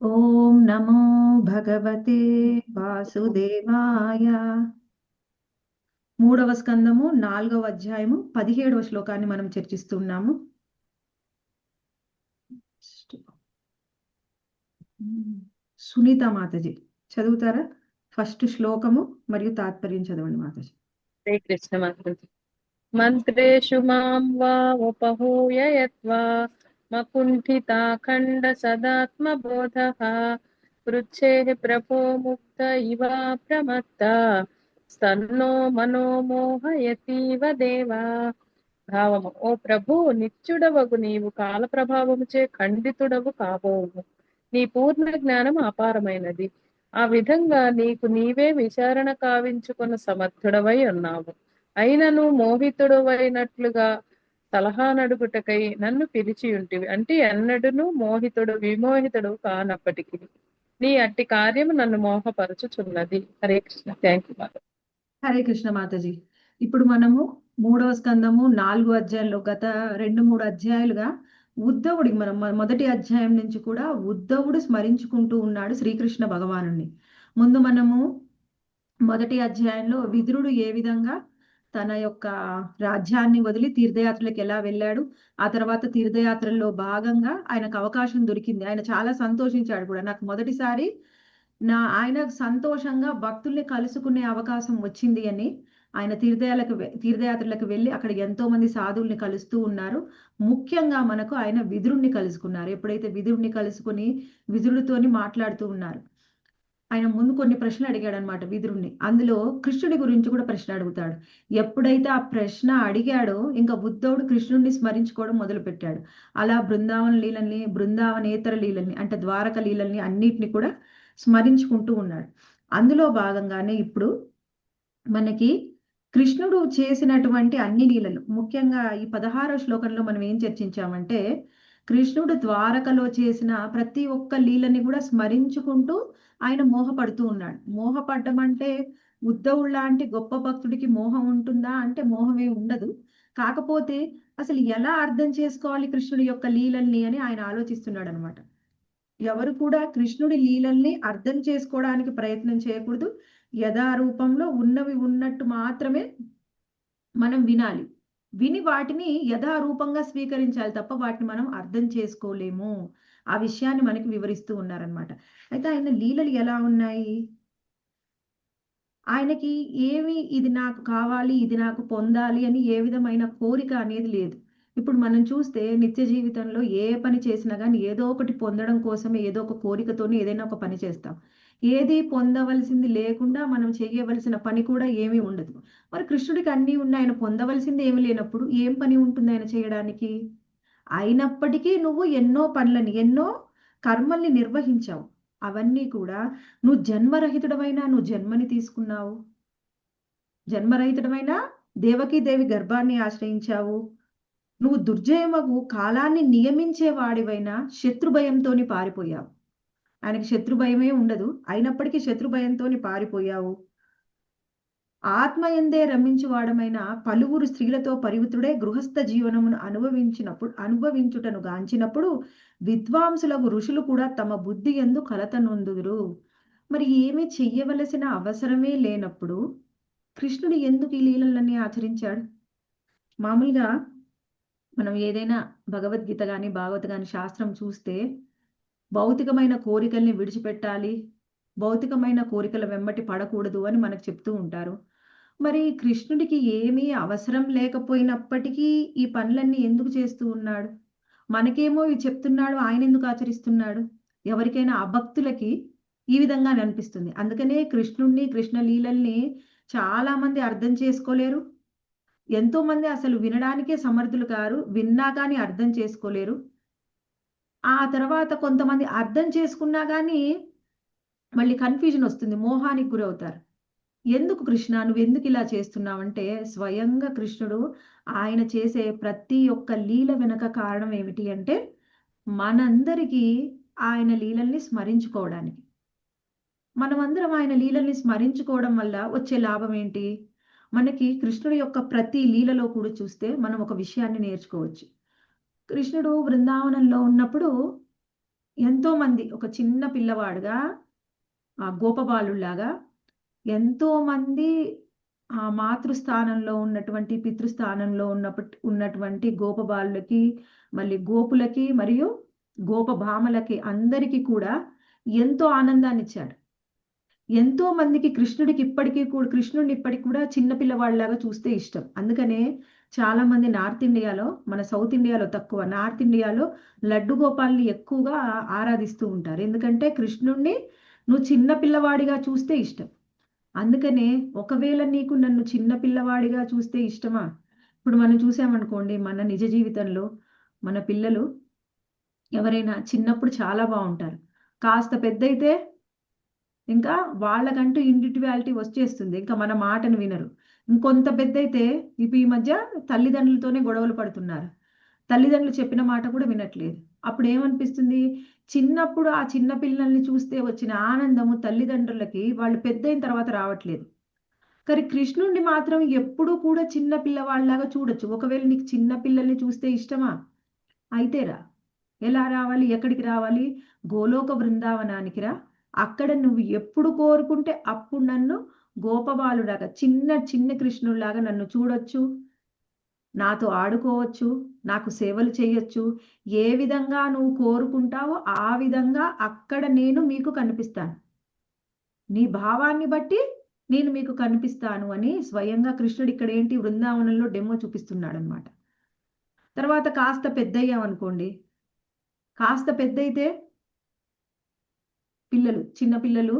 ఓం నమో భగవతే వాసుదేవాయ. మూడవ స్కందము 4వ అధ్యాయము 17వ శ్లోకాన్ని మనం చర్చిస్తున్నాము. సునీత మాతాజీ చదువుతారా? ఫస్ట్ శ్లోకము మరియు తాత్పర్యం చదవండి మాతాజీ. హరే కృష్ణ మాతాజీ. మంత్రేషు మాం వా ఉపహూయ యత్వా మకుంఠితాఖండ సదాత్మబోధః పృచ్ఛేః ప్రభో ముక్త ఇవ ప్రమత్త స్తన్నో మనోమోహయతీవ దేవా. భావము: ఓ ప్రభు, నిత్యుడవగు నీవు కాల ప్రభావముచే ఖండితుడవు కాబోవు. నీ పూర్ణ జ్ఞానం అపారమైనది. ఆ విధంగా నీకు నీవే విచారణ కావించుకున్న సమర్థుడవై ఉన్నావు. అయినను మోహితుడవైనట్లుగా సలహా నడుపుటకై నన్ను పిలిచి ఉంటివి. అంటే ఎన్నడూను విమోహితుడు కానప్పటికీ నీ అట్టి కార్యము నన్ను మోహపరచుచున్నది. హరే కృష్ణ. Thank you. హరే కృష్ణ మాతాజీ. ఇప్పుడు మనము 3వ స్కందము 4వ అధ్యాయంలో గత 2-3 అధ్యాయాలుగా ఉద్ధవుడికి మనం మొదటి అధ్యాయం నుంచి కూడా ఉద్ధవుడు స్మరించుకుంటూ ఉన్నాడు శ్రీకృష్ణ భగవానుని. ముందు మనము మొదటి అధ్యాయంలో విదురుడు ఏ విధంగా తన యొక్క రాజ్యాన్ని వదిలి తీర్థయాత్రలకు ఎలా వెళ్ళాడు, ఆ తర్వాత తీర్థయాత్రల్లో భాగంగా ఆయనకు అవకాశం దొరికింది. ఆయన చాలా సంతోషించాడు కూడా. నాకు మొదటిసారి ఆయన సంతోషంగా భక్తుల్ని కలుసుకునే అవకాశం వచ్చింది అని ఆయన తీర్థయాత్రలకు వెళ్ళి అక్కడ ఎంతో మంది సాధువుల్ని కలుస్తూ ఉన్నారు. ముఖ్యంగా మనకు ఆయన విదురుణ్ణి కలుసుకున్నారు. ఎప్పుడైతే విదురుణ్ణి కలుసుకుని విదురుడితోని మాట్లాడుతూ ఉన్నారు, ఆయన ముందు కొన్ని ప్రశ్నలు అడిగాడు అనమాట విదురుణ్ణి. అందులో కృష్ణుడి గురించి కూడా ప్రశ్న అడుగుతాడు. ఎప్పుడైతే ఆ ప్రశ్న అడిగాడో ఇంకా బుద్ధుడు కృష్ణుడిని స్మరించుకోవడం మొదలు పెట్టాడు. అలా బృందావనేతర లీలల్ని అంటే ద్వారక లీలల్ని అన్నిటిని కూడా స్మరించుకుంటూ ఉన్నాడు. అందులో భాగంగానే ఇప్పుడు మనకి కృష్ణుడు చేసినటువంటి అన్ని లీలలు, ముఖ్యంగా ఈ 16వ శ్లోకంలో మనం ఏం చర్చించామంటే కృష్ణుడు ద్వారకలో చేసిన ప్రతి ఒక్క లీలని కూడా స్మరించుకుంటూ ఆయన మోహపడుతూ ఉన్నాడు. మోహపడ్డం అంటే ఉద్ధవుడు లాంటి గొప్ప భక్తుడికి మోహం ఉంటుందా అంటే మోహమే ఉండదు. కాకపోతే అసలు ఎలా అర్థం చేసుకోవాలి కృష్ణుడి యొక్క లీలల్ని అని ఆయన ఆలోచిస్తున్నాడు అనమాట. ఎవరు కూడా కృష్ణుడి లీలల్ని అర్థం చేసుకోవడానికి ప్రయత్నం చేయకూడదు. యథారూపంలో ఉన్నవి ఉన్నట్టు మాత్రమే మనం వినాలి. విని వాటిని యథారూపంగా స్వీకరించాలి తప్ప వాటిని మనం అర్థం చేసుకోలేము. ఆ విషయాన్ని మనకి వివరిస్తూ ఉన్నారనమాట. అయితే ఆయన లీలలు ఎలా ఉన్నాయి? ఆయనకి ఏమి ఇది నాకు కావాలి, ఇది నాకు పొందాలి అని ఏ విధమైన కోరిక అనేది లేదు. ఇప్పుడు మనం చూస్తే నిత్య జీవితంలో ఏ పని చేసినా కానీ ఏదో ఒకటి పొందడం కోసమే ఏదో ఒక కోరికతోనే ఏదైనా ఒక పని చేస్తాం. ఏది పొందవలసింది లేకుండా మనం చేయవలసిన పని కూడా ఏమీ ఉండదు. మరి కృష్ణుడికి అన్నీ ఉన్నాయి. ఆయన పొందవలసింది ఏమి లేనప్పుడు ఏం పని ఉంటుంది ఆయన చేయడానికి? అయినప్పటికీ నువ్వు ఎన్నో పనులని, ఎన్నో కర్మల్ని నిర్వహించావు. అవన్నీ కూడా నువ్వు జన్మని తీసుకున్నావు. జన్మరహితుడమైన దేవకీదేవి గర్భాన్ని ఆశ్రయించావు. నువ్వు దుర్జయమగు కాలాన్ని నియమించే వాడివైనా శత్రుభయంతోని పారిపోయావు. ఆయనకి శత్రు భయమే ఉండదు. అయినప్పటికీ శత్రు భయంతోని పారిపోయావు. ఆత్మయందే రమించువాడమైన పలువురు స్త్రీలతో పరివృతుడై గృహస్థ జీవనమును అనుభవించుటను గాంచినప్పుడు విద్వాంసులకు ఋషులు కూడా తమ బుద్ధి యందు కలత నొందుదురు. మరి ఏమీ చెయ్యవలసిన అవసరమే లేనప్పుడు కృష్ణుడు ఎందుకు ఈ లీలలన్నీ ఆచరించాడు? మామూలుగా మనం ఏదైనా భగవద్గీత కానీ భాగవత కానీ శాస్త్రం చూస్తే భౌతికమైన కోరికల్ని విడిచిపెట్టాలి, భౌతికమైన కోరికల వెంబటి పడకూడదు అని మనకు చెప్తూ ఉంటారు. మరి కృష్ణుడికి ఏమీ అవసరం లేకపోయినప్పటికీ ఈ పనులన్నీ ఎందుకు చేస్తూ ఉన్నాడు? మనకేమో ఇవి చెప్తున్నాడు, ఆయన ఎందుకు ఆచరిస్తున్నాడు? ఎవరికైనా అభక్తులకి ఈ విధంగానే అనిపిస్తుంది. అందుకనే కృష్ణుణ్ణి, కృష్ణ లీలల్ని చాలా మంది అర్థం చేసుకోలేరు. ఎంతో మంది అసలు వినడానికే సమర్థులు కారు. విన్నా కానీ అర్థం చేసుకోలేరు. ఆ తర్వాత కొంతమంది అర్థం చేసుకున్నా కానీ మళ్ళీ కన్ఫ్యూజన్ వస్తుంది. మోహానికి గురవుతారు. ఎందుకు కృష్ణ నువ్వెందుకు ఇలా చేస్తున్నావంటే స్వయంగా కృష్ణుడు ఆయన చేసే ప్రతి ఒక్క లీల వెనక కారణం ఏమిటి అంటే మనందరికీ ఆయన లీలల్ని స్మరించుకోవడానికి. మనమందరం ఆయన లీలల్ని స్మరించుకోవడం వల్ల వచ్చే లాభం ఏంటి? మనకి కృష్ణుడి యొక్క ప్రతి లీలలో కూడా చూస్తే మనం ఒక విషయాన్ని నేర్చుకోవచ్చు. కృష్ణుడు బృందావనంలో ఉన్నప్పుడు ఎంతో మంది ఒక చిన్న పిల్లవాడుగా ఆ గోపబాలులాగా ఎంతో మంది ఆ మాతృస్థానంలో ఉన్నటువంటి పితృస్థానంలో ఉన్నటువంటి గోపబాలులకి మళ్ళీ గోపులకి మరియు గోపభామలకి అందరికీ కూడా ఎంతో ఆనందాన్ని ఇచ్చాడు. ఎంతో మందికి కృష్ణుడిని ఇప్పటికి కూడా చిన్న పిల్లవాడిలాగా చూస్తే ఇష్టం. అందుకనే చాలా మంది నార్త్ ఇండియాలో, మన సౌత్ ఇండియాలో తక్కువ, నార్త్ ఇండియాలో లడ్డు గోపాల్ని ఎక్కువగా ఆరాధిస్తూ ఉంటారు. ఎందుకంటే కృష్ణుడిని నువ్వు చిన్న పిల్లవాడిగా చూస్తే ఇష్టం. అందుకనే ఒకవేళ నీకు నన్ను చిన్న పిల్లవాడిగా చూస్తే ఇష్టమా? ఇప్పుడు మనం చూసామనుకోండి, మన నిజ జీవితంలో మన పిల్లలు ఎవరైనా చిన్నప్పుడు చాలా బాగుంటారు. కాస్త పెద్దయితే ఇంకా వాళ్ళకంటూ ఇండివిడ్యువాలిటీ వచ్చేస్తుంది. ఇంకా మన మాటను వినరు. ఇంకొంత పెద్దయితే ఈ మధ్య తల్లిదండ్రులతోనే గొడవలు పడుతున్నారు. తల్లిదండ్రులు చెప్పిన మాట కూడా వినట్లేదు. అప్పుడు ఏమనిపిస్తుంది? చిన్నప్పుడు ఆ చిన్న పిల్లల్ని చూస్తే వచ్చిన ఆనందము తల్లిదండ్రులకి వాళ్ళు పెద్దయిన తర్వాత రావట్లేదు. కానీ కృష్ణుడిని మాత్రం ఎప్పుడూ కూడా చిన్న పిల్లవాడిలాగా చూడొచ్చు. ఒకవేళ నీకు చిన్న పిల్లల్ని చూస్తే ఇష్టమా? అయితే రా. ఎలా రావాలి? ఎక్కడికి రావాలి? గోలోక బృందావనానికి రా. అక్కడ నువ్వు ఎప్పుడు కోరుకుంటే అప్పుడు నన్ను గోపబాలులాగా చిన్న కృష్ణుడిలాగా నన్ను చూడొచ్చు. నాతో ఆడుకోవచ్చు. నాకు సేవలు చేయొచ్చు. ఏ విధంగా నువ్వు కోరుకుంటావో ఆ విధంగా అక్కడ నేను మీకు కనిపిస్తాను. నీ భావాన్ని బట్టి నేను మీకు కనిపిస్తాను అని స్వయంగా కృష్ణుడు ఇక్కడ ఏంటి బృందావనంలో డెమో చూపిస్తున్నాడనమాట. తర్వాత కాస్త పెద్దయ్యామనుకోండి. కాస్త పెద్దయితే చిన్న పిల్లలు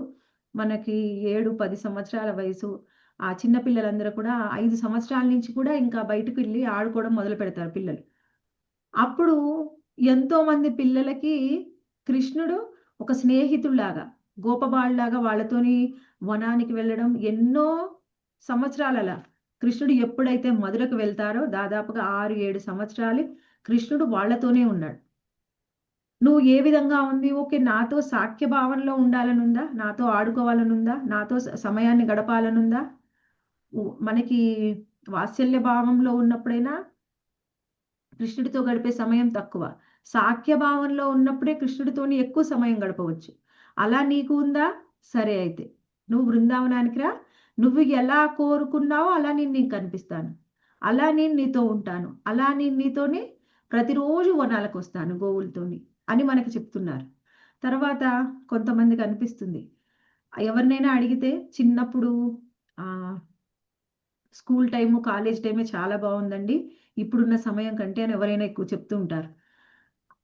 మనకి 7, 10 సంవత్సరాల వయసు. ఆ చిన్న పిల్లలందరూ కూడా 5 సంవత్సరాల నుంచి కూడా ఇంకా బయటకు వెళ్లి ఆడుకోవడం మొదలు పెడతారు పిల్లలు. అప్పుడు ఎంతో మంది పిల్లలకి కృష్ణుడు ఒక స్నేహితుడిలాగా, గోపబాలులాగా వాళ్ళతోని వనానికి వెళ్ళడం ఎన్నో సంవత్సరాలలా. కృష్ణుడు ఎప్పుడైతే మధురకు వెళ్తారో దాదాపుగా 6, 7 సంవత్సరాలు కృష్ణుడు వాళ్ళతోనే ఉన్నాడు. నువ్వు ఏ విధంగా ఉంది? ఓకే. నాతో సాఖ్య భావంలో ఉండాలనుందా? నాతో ఆడుకోవాలనుందా? నాతో సమయాన్ని గడపాలనుందా? మనకి వాత్సల్య భావంలో ఉన్నప్పుడైనా కృష్ణుడితో గడిపే సమయం తక్కువ. సాఖ్య భావంలో ఉన్నప్పుడే కృష్ణుడితోని ఎక్కువ సమయం గడపవచ్చు. అలా నీకు ఉందా? సరే అయితే. నువ్వు బృందావనానికి రా. నువ్వు ఎలా కోరుకున్నావో అలా నేను నీకు కనిపిస్తాను. అలా నేను నీతో ఉంటాను. అలా నేను నీతోని ప్రతిరోజు వనాలకొస్తాను గోవులతోని అని మనకు చెప్తున్నారు. తర్వాత కొంతమందికి అనిపిస్తుంది. ఎవరినైనా అడిగితే చిన్నప్పుడు స్కూల్ టైము, కాలేజ్ టైమే చాలా బావుందండి. ఇప్పుడున్న సమయం కంటే అని ఎవరైనా ఎక్కువ చెప్తూ ఉంటారు.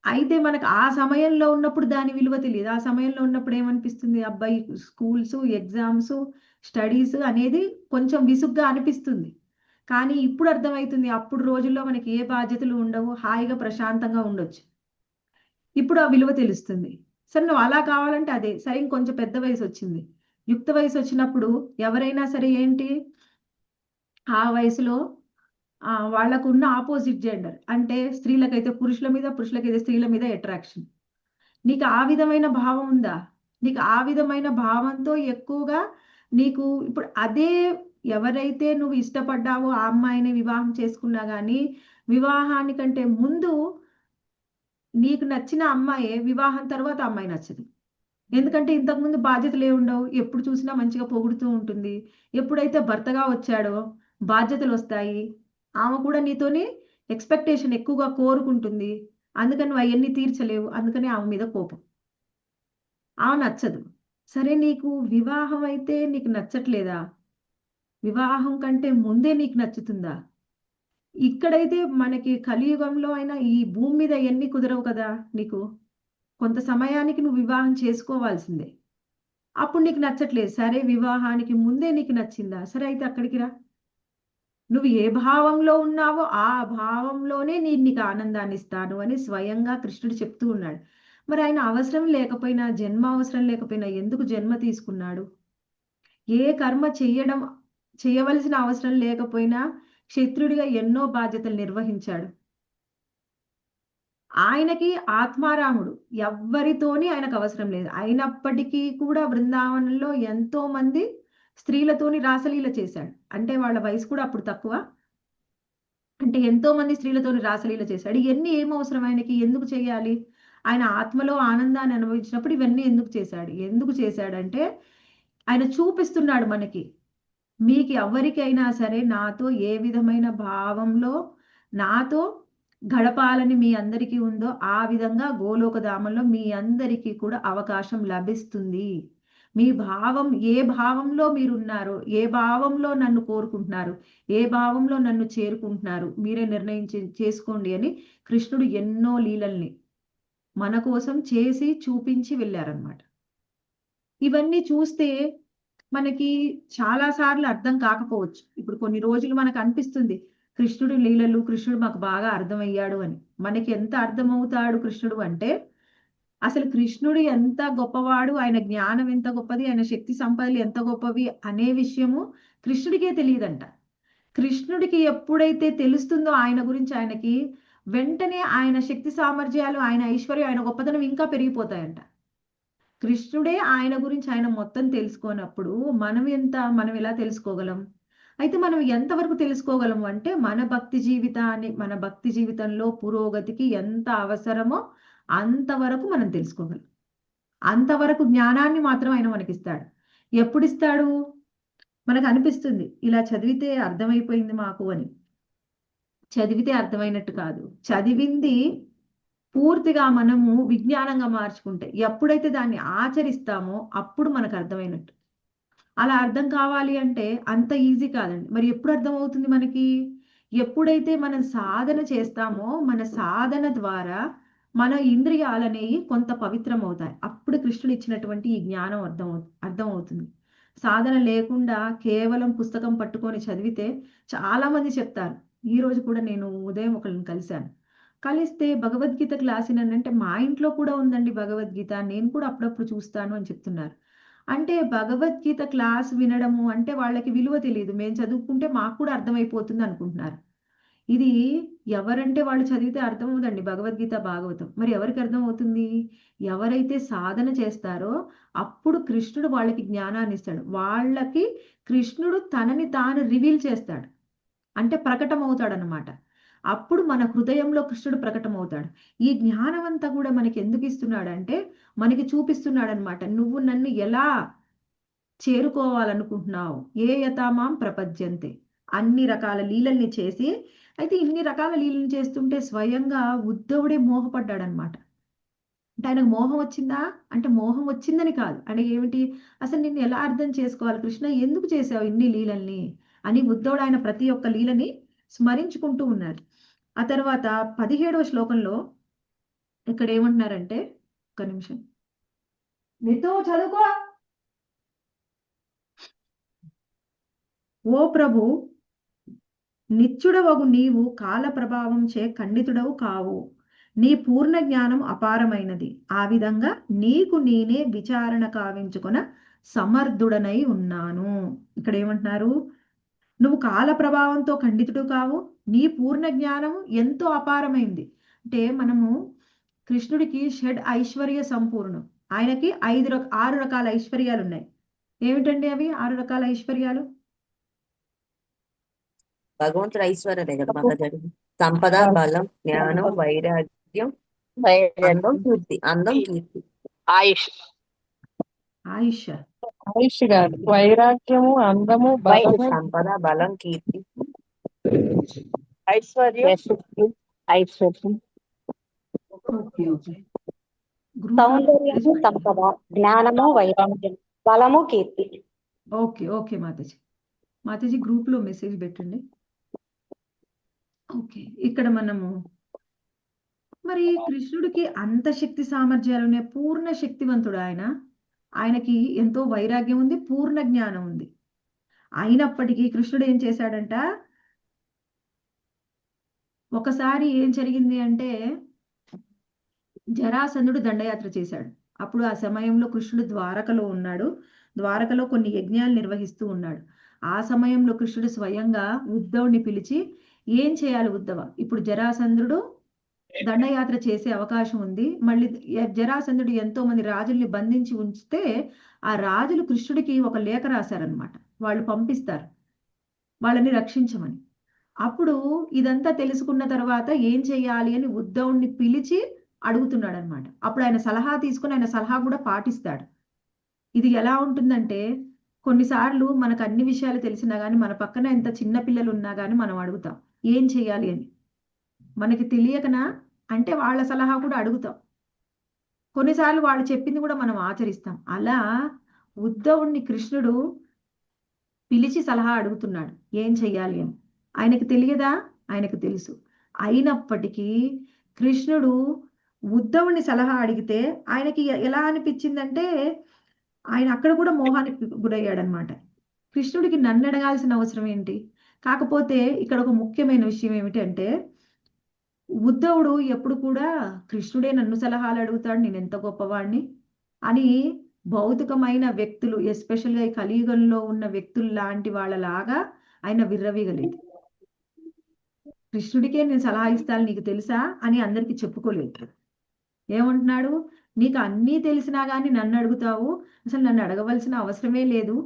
అయితే మనకు ఆ సమయంలో ఉన్నప్పుడు దాని విలువ తెలీదు. ఆ సమయంలో ఉన్నప్పుడు ఏమనిపిస్తుంది? అబ్బాయి స్కూల్సు, ఎగ్జామ్సు, స్టడీసు అనేది కొంచెం విసుగ్గా అనిపిస్తుంది. కానీ ఇప్పుడు అర్థమైతుంది. అప్పుడు రోజుల్లో మనకి ఏ బాధ్యతలు ఉండవు. హాయిగా ప్రశాంతంగా ఉండొచ్చు. ఇప్పుడు ఆ విలువ తెలుస్తుంది. సరే నువ్వు అలా కావాలంటే అదే. సరే ఇంకొంచెం పెద్ద వయసొచ్చింది. యుక్త వయసొచ్చినప్పుడు ఎవరైనా సరే ఏంటి? ఆ వయసులో వాళ్ళకున్న ఆపోజిట్ జెండర్ అంటే స్త్రీలకైతే పురుషుల మీద, పురుషులకైతే స్త్రీల మీద అట్రాక్షన్. నీకు ఆ విధమైన భావం ఉందా? నీకు ఆ విధమైన భావంతో ఎక్కువగా నీకు ఇప్పుడు అదే ఎవరైతే నువ్వు ఇష్టపడ్డావో ఆ అమ్మాయిని వివాహం చేసుకున్నా గానీ, వివాహానికంటే ముందు నీకు నచ్చిన అమ్మాయే వివాహం తర్వాత అమ్మాయి నచ్చదు. ఎందుకంటే ఇంతకుముందు బాధ్యతలేముండవు. ఎప్పుడు చూసినా మంచిగా పొగుడుతూ ఉంటుంది. ఎప్పుడైతే భర్తగా వచ్చాడో బాధ్యతలొస్తాయి. ఆమె కూడా నీతోని ఎక్స్‌పెక్టేషన్ ఎక్కువగా కోరుకుంటుంది. అందుకని నువ్వు అయన్నీ తీర్చలేవు. అందుకని ఆమె మీద కోపం. ఆమె నచ్చదు. సరే నీకు వివాహం అయితే నీకు నచ్చట్లేదా? వివాహం కంటే ముందే నీకు నచ్చుతుందా? ఇక్కడైతే మనకి కలియుగంలో అయినా ఈ భూమి మీద ఇయన్నీ కుదరవు కదా నీకు. కొంత సమయానికి నువ్వు వివాహం చేసుకోవాల్సిందే. అప్పుడు నీకు నచ్చట్లేదు. సరే వివాహానికి ముందే నీకు నచ్చిందా? సరే అయితే అక్కడికి రా. నువ్వు ఏ భావంలో ఉన్నావో ఆ భావంలోనే నేను నీకు ఆనందాన్నిస్తాను అని స్వయంగా కృష్ణుడు చెప్తూ ఉన్నాడు. మరి ఆయన అవసరం లేకపోయినా, జన్మ అవసరం లేకపోయినా ఎందుకు జన్మ తీసుకున్నాడు? ఏ కర్మ చేయవలసిన అవసరం లేకపోయినా క్షత్రుడిగా ఎన్నో బాధ్యతలు నిర్వహించాడు. ఆయనకి ఆత్మారాముడు. ఎవ్వరితోని ఆయనకు అవసరం లేదు. అయినప్పటికీ కూడా బృందావనంలో ఎంతో మంది స్త్రీలతోని రాసలీల చేశాడు. అంటే వాళ్ళ వయసు కూడా అప్పుడు తక్కువ. అంటే ఎంతో మంది స్త్రీలతోని రాసలీల చేశాడు. ఇయన్నీ ఏం అవసరం ఆయనకి? ఎందుకు చేయాలి? ఆయన ఆత్మలో ఆనందాన్ని అనుభవించినప్పుడు ఇవన్నీ ఎందుకు చేశాడంటే ఆయన చూపిస్తున్నాడు మనకి, మీకు ఎవరికైనా సరే నాతో ఏ విధమైన భావంలో నాతో గడపాలని మీ అందరికీ ఉందో ఆ విధంగా గోలోకధామంలో మీ అందరికీ కూడా అవకాశం లభిస్తుంది. మీ భావం ఏ భావంలో మీరున్నారో, ఏ భావంలో నన్ను కోరుకుంటున్నారు, ఏ భావంలో నన్ను చేరుకుంటున్నారు మీరే చేసుకోండి అని కృష్ణుడు ఎన్నో లీలల్ని మన కోసం చేసి చూపించి వెళ్ళారనమాట. ఇవన్నీ చూస్తే మనకి చాలా సార్లు అర్థం కాకపోవచ్చు. ఇప్పుడు కొన్ని రోజులు మనకు అనిపిస్తుంది కృష్ణుడి లీలలు, కృష్ణుడు మాకు బాగా అర్థమయ్యాడు అని. మనకి ఎంత అర్థమవుతాడు కృష్ణుడు అంటే, అసలు కృష్ణుడు ఎంత గొప్పవాడు, ఆయన జ్ఞానం ఎంత గొప్పది, ఆయన శక్తి సంపదలు ఎంత గొప్పవి అనే విషయము కృష్ణుడికే తెలియదంట. కృష్ణుడికి ఎప్పుడైతే తెలుస్తుందో ఆయన గురించి ఆయనకి, వెంటనే ఆయన శక్తి సామర్థ్యాలు, ఆయన ఐశ్వర్యం, ఆయన గొప్పతనం ఇంకా పెరిగిపోతాయంట. కృష్ణుడే ఆయన గురించి ఆయన మొత్తం తెలుసుకోనప్పుడు మనం ఎలా తెలుసుకోగలం? అయితే మనం ఎంతవరకు తెలుసుకోగలము అంటే, మన భక్తి జీవితంలో పురోగతికి ఎంత అవసరమో అంతవరకు మనం తెలుసుకోగలం. అంతవరకు జ్ఞానాన్ని మాత్రం ఆయన మనకిస్తాడు. ఎప్పుడు ఇస్తాడు? మనకు అనిపిస్తుంది ఇలా చదివితే అర్థమైపోయింది మాకు అని. చదివితే అర్థమైనట్టు కాదు. చదివింది పూర్తిగా మనము విజ్ఞానంగా మార్చుకుంటే, ఎప్పుడైతే దాన్ని ఆచరిస్తామో అప్పుడు మనకు అర్థమైనట్టు. అలా అర్థం కావాలి అంటే అంత ఈజీ కాదండి. మరి ఎప్పుడు అర్థమవుతుంది మనకి? ఎప్పుడైతే మనం సాధన చేస్తామో, మన సాధన ద్వారా మన ఇంద్రియాలనేవి కొంత పవిత్రం అవుతాయి. అప్పుడు కృష్ణుడు ఇచ్చినటువంటి ఈ జ్ఞానం అర్థమవుతుంది. సాధన లేకుండా కేవలం పుస్తకం పట్టుకొని చదివితే, చాలా మంది చెప్తారు. ఈ రోజు కూడా నేను ఉదయం ఒకరిని కలిస్తే భగవద్గీత క్లాస్ అంటే మా ఇంట్లో కూడా ఉందండి భగవద్గీత, నేను కూడా అప్పుడప్పుడు చూస్తాను అని చెప్తున్నారు. అంటే భగవద్గీత క్లాస్ వినడము అంటే వాళ్ళకి విలువ తెలియదు. మేము చదువుకుంటే మాకు కూడా అర్థమైపోతుంది అనుకుంటున్నారు. ఇది ఎవరంటే వాళ్ళు చదివితే అర్థమవుదండి భగవద్గీత, భాగవతం. మరి ఎవరికి అర్థమవుతుంది? ఎవరైతే సాధన చేస్తారో అప్పుడు కృష్ణుడు వాళ్ళకి జ్ఞానాన్ని ఇస్తాడు. వాళ్ళకి కృష్ణుడు తనని తాను రివీల్ చేస్తాడు, అంటే ప్రకటమవుతాడనమాట. అప్పుడు మన హృదయంలో కృష్ణుడు ప్రకటమవుతాడు. ఈ జ్ఞానం అంతా కూడా మనకి ఎందుకు ఇస్తున్నాడంటే, మనకి చూపిస్తున్నాడనమాట, నువ్వు నన్ను ఎలా చేరుకోవాలనుకుంటున్నావు. ఏ యథామాం ప్రపద్యంతే, అన్ని రకాల లీలల్ని చేసి, అయితే ఇన్ని రకాల లీలల్ని చేస్తుంటే స్వయంగా ఉద్ధవుడే మోహపడ్డాడనమాట. అంటే ఆయనకు మోహం వచ్చిందా అంటే, మోహం వచ్చిందని కాదు. అంటే ఏమిటి, అసలు నిన్ను ఎలా అర్థం చేసుకోవాలి కృష్ణ, ఎందుకు చేసావు ఇన్ని లీలల్ని అని ఉద్ధవుడు ఆయన ప్రతి ఒక్క లీలని స్మరించుకుంటూ ఉన్నారు. ఆ తర్వాత 17వ శ్లోకంలో ఇక్కడ ఏమంటున్నారంటే, ఒక్క నిమిషం నీతో చదువుకో. ఓ ప్రభు, నిత్యుడవగు నీవు కాల ప్రభావం చే ఖండితుడవు కావు. నీ పూర్ణ జ్ఞానం అపారమైనది. ఆ విధంగా నీకు నేనే విచారణ కావించుకొన సమర్థుడనై ఉన్నాను. ఇక్కడ ఏమంటున్నారు? నువ్వు కాల ప్రభావంతో ఖండితుడు కావు, నీ పూర్ణ జ్ఞానం ఎంతో అపారమైంది. అంటే మనము కృష్ణుడికి షడ్ ఐశ్వర్య సంపూర్ణం. ఆయనకి 6 రకాల ఐశ్వర్యాలు ఉన్నాయి. ఏమిటండి అవి 6 రకాల ఐశ్వర్యాలు? భగవంతుడు ఐశ్వర్యలే కదా మాతాజీ. సంపద, బలం, జ్ఞానం, వైరాగ్యం, అందం, కీర్తి. ఆయుష్ ఆయుష్ గారు వైరాగ్యము, అందము, బలము, సంపద, బలం, కీర్తి, ఐశ్వర్యం, సౌందర్యము, సంపద, జ్ఞానము, వైరాగ్యం, బలము, కీర్తి. ఓకే మాతాజీ గ్రూప్ లో మెసేజ్ పెట్టండి. ఓకే, ఇక్కడ మనము మరి కృష్ణుడికి అంత శక్తి సామర్థ్యాలునే, పూర్ణ శక్తివంతుడు ఆయనకి ఎంతో వైరాగ్యం ఉంది, పూర్ణ జ్ఞానం ఉంది. అయినప్పటికీ కృష్ణుడు ఏం చేశాడంట, ఒకసారి ఏం జరిగింది అంటే, జరాసంధుడు దండయాత్ర చేశాడు. అప్పుడు ఆ సమయంలో కృష్ణుడు ద్వారకలో ఉన్నాడు. ద్వారకలో కొన్ని యజ్ఞాలు నిర్వహిస్తూ ఉన్నాడు. ఆ సమయంలో కృష్ణుడు స్వయంగా ఉద్ధవుని పిలిచి, ఏం చేయాలి ఉద్ధవ, ఇప్పుడు జరాసంధుడు దండయాత్ర చేసే అవకాశం ఉంది. మళ్ళీ జరాసంధుడు ఎంతో మంది రాజుల్ని బంధించి ఉంచితే, ఆ రాజులు కృష్ణుడికి ఒక లేఖ రాశారనమాట. వాళ్ళు పంపిస్తారు వాళ్ళని రక్షించమని. అప్పుడు ఇదంతా తెలుసుకున్న తర్వాత ఏం చేయాలి అని ఉద్ధవుణ్ణి పిలిచి అడుగుతున్నాడు అనమాట. అప్పుడు ఆయన సలహా తీసుకుని ఆయన సలహా కూడా పాటిస్తాడు. ఇది ఎలా ఉంటుందంటే కొన్నిసార్లు మనకు అన్ని విషయాలు తెలిసినా కానీ మన పక్కన ఎంత చిన్న పిల్లలు ఉన్నా కానీ మనం అడుగుతాం ఏం చేయాలి అని. మనకి తెలియకనా అంటే వాళ్ళ సలహా కూడా అడుగుతాం. కొన్నిసార్లు వాళ్ళు చెప్పింది కూడా మనం ఆచరిస్తాం. అలా ఉద్ధవుణ్ణి కృష్ణుడు పిలిచి సలహా అడుగుతున్నాడు ఏం చెయ్యాలి అని. ఆయనకు తెలియదా? ఆయనకు తెలుసు. అయినప్పటికీ కృష్ణుడు ఉద్ధవుని సలహా అడిగితే ఆయనకి ఎలా అనిపించిందంటే ఆయన అక్కడ కూడా మోహానికి గురయ్యాడనమాట. కృష్ణుడికి నన్ను అడగాల్సిన అవసరం ఏంటి? కాకపోతే ఇక్కడ ఒక ముఖ్యమైన విషయం ఏమిటంటే ఉద్ధవుడు ఎప్పుడు కూడా కృష్ణుడే నన్ను సలహాలు అడుగుతాడు, నేను ఎంత గొప్పవాడిని అని భౌతికమైన వ్యక్తులు, ఎస్పెషల్గా ఈ కలియుగంలో ఉన్న వ్యక్తులు లాంటి వాళ్ళలాగా ఆయన విర్రవీగలేదు. కృష్ణుడికే నేను సలహా ఇస్తాను నీకు తెలుసా అని అందరికీ చెప్పుకోలేదు. ఏమంటున్నాడు? నీకు అన్నీ తెలిసినా కానీ నన్ను అడుగుతావు, అసలు నన్ను అడగవలసిన అవసరమే లేదు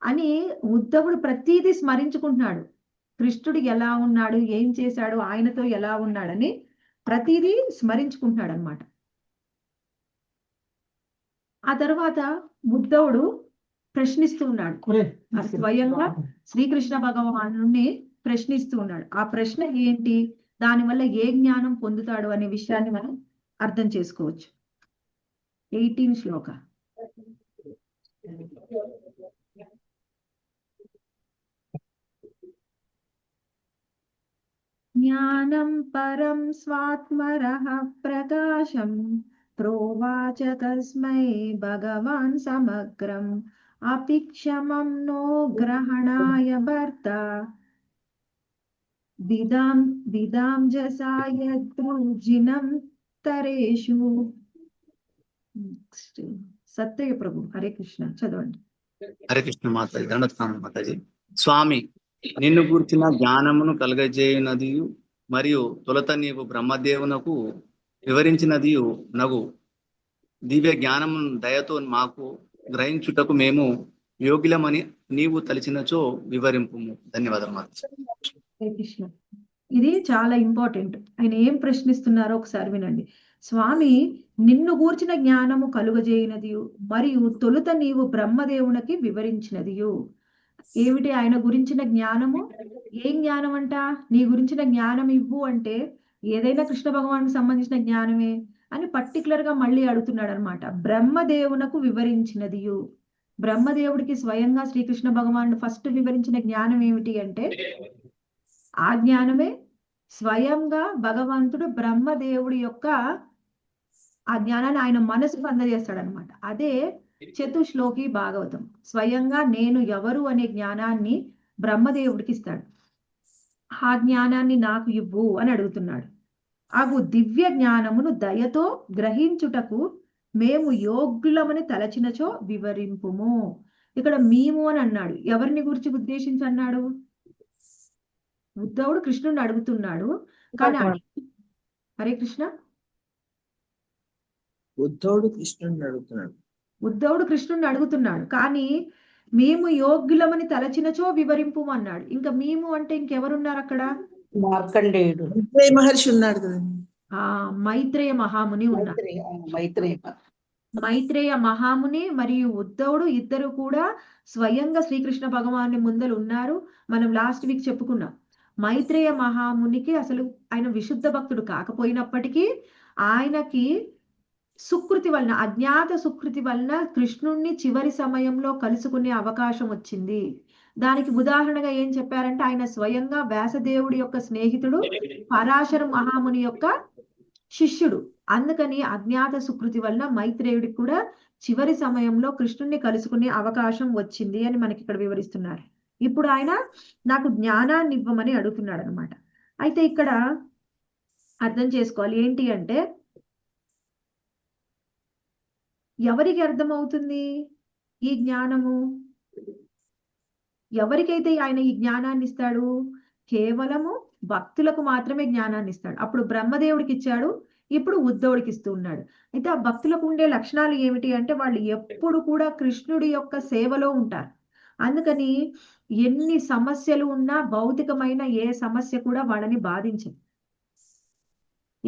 అని ఉద్ధవుడు ప్రతిదీ స్మరించుకుంటున్నాడు. కృష్ణుడు ఎలా ఉన్నాడు, ఏం చేశాడు, ఆయనతో ఎలా ఉన్నాడని ప్రతిదీ స్మరించుకుంటున్నాడు అనమాట. ఆ తర్వాత ఉద్ధవుడు ప్రశ్నిస్తూ ఉన్నాడు. స్వయంగా శ్రీకృష్ణ భగవానుని ప్రశ్నిస్తూ ఉన్నాడు. ఆ ప్రశ్న ఏంటి, దానివల్ల ఏ జ్ఞానం పొందుతాడు అనే విషయాన్ని మనం అర్థం చేసుకోవచ్చు. 18 శ్లోక. జ్ఞానం పరం స్వాత్మరః ప్రకాశం ప్రోవాచ తస్మై భగవాన్ సమగ్రం అపిక్షమం నో గ్రహణాయ భర్త విదాం జసాయద్రుజినం తరేషు. సత్య ప్రభు. హరే కృష్ణ. చదవండి. హరే కృష్ణ మాతాజీ. దండోత్సవం మాతాజీ. స్వామి, నిన్ను గూర్చిన జ్ఞానమును కలుగజేయునది మరియు తొలత నీవు బ్రహ్మదేవునకు వివరించినది నగు దివ్య జ్ఞానమును దయతో మాకు గ్రహించుటకు మేము యోగ్యులమని నీవు తలిచినచో వివరింపు. ధన్యవాదాలు మాతాజీ. హరే కృష్ణ. ఇది చాలా ఇంపార్టెంట్. ఆయన ఏం ప్రశ్నిస్తున్నారో ఒకసారి వినండి. స్వామి, నిన్ను గూర్చిన జ్ఞానము కలుగజేయినదియు మరియు తొలుత నీవు బ్రహ్మదేవునికి వివరించినదియు. ఏమిటి ఆయన గురించిన జ్ఞానము? ఏ జ్ఞానం అంట? నీ గురించిన జ్ఞానం ఇవ్వు అంటే ఏదైనా కృష్ణ భగవానికి సంబంధించిన జ్ఞానమే అని పర్టికులర్ గా మళ్ళీ అడుగుతున్నాడు అనమాట. బ్రహ్మదేవునకు వివరించినదియు. బ్రహ్మదేవుడికి స్వయంగా శ్రీకృష్ణ భగవానుడు ఫస్ట్ వివరించిన జ్ఞానం ఏమిటి అంటే ఆ జ్ఞానమే స్వయంగా భగవంతుడు బ్రహ్మదేవుడి యొక్క ఆ జ్ఞానాన్ని ఆయన మనసుకు అందజేస్తాడనమాట. అదే చతుశ్లోకి భాగవతం. స్వయంగా నేను ఎవరు అనే జ్ఞానాన్ని బ్రహ్మదేవుడికి ఇస్తాడు. ఆ జ్ఞానాన్ని నాకు ఇవ్వు అని అడుగుతున్నాడు. అగు దివ్య జ్ఞానమును దయతో గ్రహించుటకు మేము యోగ్యులమని తలచినచో వివరింపుము. ఇక్కడ మేము అని అన్నాడు. ఎవరిని గురించి ఉద్దేశించి అన్నాడు? ఉద్ధవుడు కృష్ణుడిని అడుగుతున్నాడు. కానీ హరే కృష్ణ. ఉద్ధవుడు కృష్ణుడిని అడుగుతున్నాడు. ఉద్ధవుడు కృష్ణుడిని అడుగుతున్నాడు కానీ మేము యోగ్యులమని తలచినచో వివరింపు అన్నాడు. ఇంకా మేము అంటే ఇంకెవరున్నారు అక్కడ? మార్కండేయుడు. మైత్రేయ మహర్షి ఉన్నాడు కదా. మైత్రేయ మహాముని ఉన్నారు. మైత్రేయ మహాముని మరియు ఉద్ధవుడు ఇద్దరు కూడా స్వయంగా శ్రీకృష్ణ భగవాను ముందర ఉన్నారు. మనం లాస్ట్ వీక్ చెప్పుకున్నాం. మైత్రేయ మహామునికి అసలు ఆయన విశుద్ధ భక్తుడు కాకపోయినప్పటికీ ఆయనకి సుకృతి వలన, అజ్ఞాత సుకృతి వలన కృష్ణుణ్ణి చివరి సమయంలో కలుసుకునే అవకాశం వచ్చింది. దానికి ఉదాహరణగా ఏం చెప్పారంటే ఆయన స్వయంగా వ్యాసదేవుడి యొక్క స్నేహితుడు, పరాశర మహాముని యొక్క శిష్యుడు. అందుకని అజ్ఞాత సుకృతి వలన మైత్రేయుడికి కూడా చివరి సమయంలో కృష్ణుణ్ణి కలుసుకునే అవకాశం వచ్చింది అని మనకి ఇక్కడ వివరిస్తున్నారు. ఇప్పుడు ఆయన నాకు జ్ఞానాన్ని ఇవ్వమని అడుగుతున్నాడు అనమాట. అయితే ఇక్కడ అర్థం చేసుకోవాలి ఏంటి అంటే ఎవరికి అర్థమవుతుంది ఈ జ్ఞానము? ఎవరికైతే ఆయన ఈ జ్ఞానాన్ని ఇస్తాడు? కేవలము భక్తులకు మాత్రమే జ్ఞానాన్ని ఇస్తాడు. అప్పుడు బ్రహ్మదేవుడికి ఇచ్చాడు, ఇప్పుడు ఉద్ధవుడికి ఇస్తూ ఉన్నాడు. అయితే ఆ భక్తులకు ఉండే లక్షణాలు ఏమిటి అంటే వాళ్ళు ఎప్పుడు కూడా కృష్ణుడి యొక్క సేవలో ఉంటారు. అందుకని ఎన్ని సమస్యలు ఉన్నా భౌతికమైన ఏ సమస్య కూడా వాళ్ళని బాధించదు.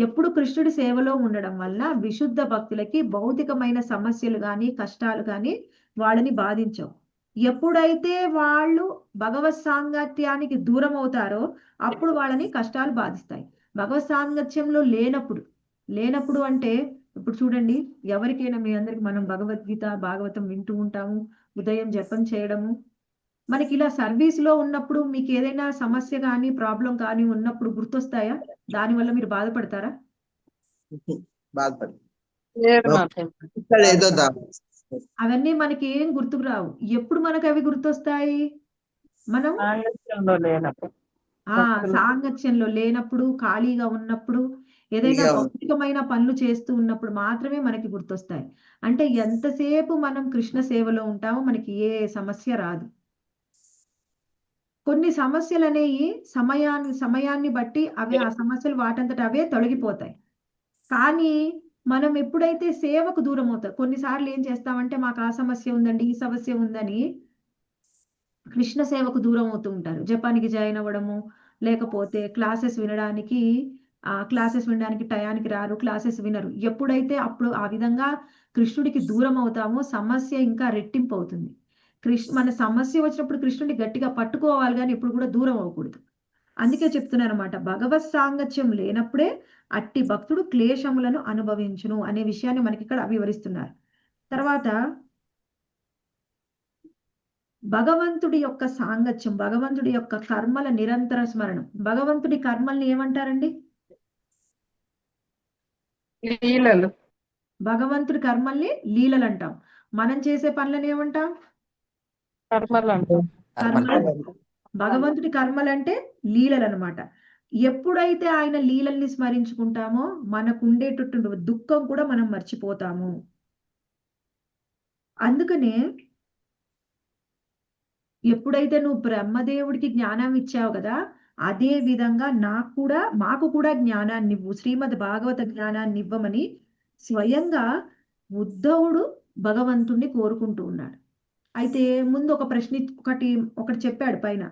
ఎప్పుడు కృష్ణుడి సేవలో ఉండడం వల్ల విశుద్ధ భక్తులకి భౌతికమైన సమస్యలు కానీ కష్టాలు కానీ వాళ్ళని బాధించవు. ఎప్పుడైతే వాళ్ళు భగవత్ సాంగత్యానికి దూరం అవుతారో అప్పుడు వాళ్ళని కష్టాలు బాధిస్తాయి. భగవత్ సాంగత్యంలో లేనప్పుడు అంటే ఇప్పుడు చూడండి, ఎవరికైనా మీ అందరికి మనం భగవద్గీత భాగవతం వింటూ ఉంటాము, ఉదయం జపం చేయడము. మనకి ఇలా సర్వీస్ లో ఉన్నప్పుడు మీకు ఏదైనా సమస్య కానీ ప్రాబ్లం కానీ ఉన్నప్పుడు గుర్తొస్తాయా? దానివల్ల మీరు బాధపడతారా? బాధపడి లేదు మాతాజీ. ఇక్కడ ఏదో అవన్నీ మనకి ఏం గుర్తుకు రావు. ఎప్పుడు మనకు అవి గుర్తొస్తాయి? మనం సాంగత్యంలో లేనప్పుడు సాంగత్యంలో లేనప్పుడు, ఖాళీగా ఉన్నప్పుడు, ఏదైనా భౌతికమైన పనులు చేస్తూ ఉన్నప్పుడు మాత్రమే మనకి గుర్తొస్తాయి. అంటే ఎంతసేపు మనం కృష్ణ సేవలో ఉంటామో మనకి ఏ సమస్య రాదు. కొన్ని సమస్యలు అనేవి సమయాన్ని బట్టి ఆ సమస్యలు వాటంతట అవే తొలగిపోతాయి. కానీ మనం ఎప్పుడైతే సేవకు దూరం అవుతాం, కొన్నిసార్లు ఏం చేస్తామంటే మాకు ఆ సమస్య ఉందండి, ఈ సమస్య ఉందని కృష్ణ సేవకు దూరం అవుతూ ఉంటారు. జపానికి జాయిన్ అవ్వడము, లేకపోతే క్లాసెస్ వినడానికి టయానికి రారు, క్లాసెస్ వినరు. ఎప్పుడైతే అప్పుడు ఆ విధంగా కృష్ణుడికి దూరం అవుతామో సమస్య ఇంకా రెట్టింపు అవుతుంది. మన సమస్య వచ్చినప్పుడు కృష్ణుడిని గట్టిగా పట్టుకోవాలి, కానీ ఎప్పుడు కూడా దూరం అవ్వకూడదు. అందుకే చెప్తున్నాను అనమాట, భగవత్ సాంగత్యం లేనప్పుడే అట్టి భక్తుడు క్లేశములను అనుభవించును అనే విషయాన్ని మనకి ఇక్కడ వివరిస్తున్నారు. తర్వాత భగవంతుడి యొక్క సాంగత్యం, భగవంతుడి యొక్క కర్మల నిరంతర స్మరణం. భగవంతుడి కర్మల్ని ఏమంటారండి? లీలలు. భగవంతుడి కర్మల్ని లీలలు అంటాం. మనం చేసే పనులను ఏమంటాం? కర్మలు అంటాం. కర్మలు. భగవంతుడి కర్మలు అంటే లీలలు అనమాట. ఎప్పుడైతే ఆయన లీలల్ని స్మరించుకుంటామో మనకు ఉండేటట్టు దుఃఖం కూడా మనం మర్చిపోతాము. అందుకనే ఎప్పుడైతే నువ్వు బ్రహ్మదేవుడికి జ్ఞానం ఇచ్చావు కదా, అదే విధంగా మాకు కూడా జ్ఞానాన్ని ఇవ్వు, శ్రీమద్ భాగవత జ్ఞానాన్ని ఇవ్వమని స్వయంగా ఉద్ధవుడు భగవంతుణ్ణి కోరుకుంటూ ఉన్నాడు. అయితే ముందు ఒక ప్రశ్న ఒకటి చెప్పాడు పైన,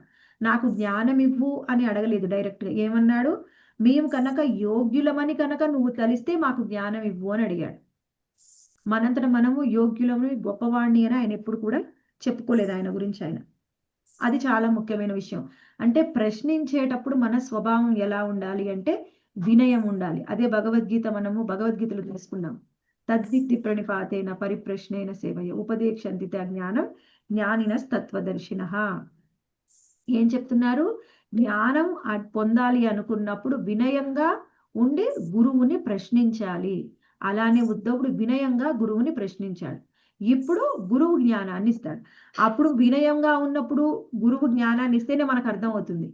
నాకు జ్ఞానం ఇవ్వు అని అడగలేదు డైరెక్ట్ గా. ఏమన్నాడు? మేము కనుక యోగ్యులమని కనుక నువ్వు తలిస్తే మాకు జ్ఞానం ఇవ్వు అని అడిగాడు. మనంతట మనము యోగ్యులమని, గొప్పవాణ్ణి అని ఆయన ఎప్పుడు కూడా చెప్పుకోలేదు ఆయన గురించి. అది చాలా ముఖ్యమైన విషయం. అంటే ప్రశ్నించేటప్పుడు మన స్వభావం ఎలా ఉండాలి అంటే వినయం ఉండాలి. అదే భగవద్గీతలో తెలుసుకున్నాం. తద్విత్తి ప్రణిపాతేన పరిప్రశ్నేన సేవయ ఉపదేక్షంతి జ్ఞానం జ్ఞానినస్తత్వదర్శినః. ఏం చెప్తున్నారు? జ్ఞానం పొందాలి అనుకున్నప్పుడు వినయంగా ఉండి గురువుని ప్రశ్నించాలి. అలానే ఉద్ధవుడు వినయంగా గురువుని ప్రశ్నించాడు. ఇప్పుడు గురువు జ్ఞానాన్ని ఇస్తాడు. అప్పుడు వినయంగా ఉన్నప్పుడు గురువు జ్ఞానాన్ని ఇస్తేనే మనకు అర్థం అవుతుంది.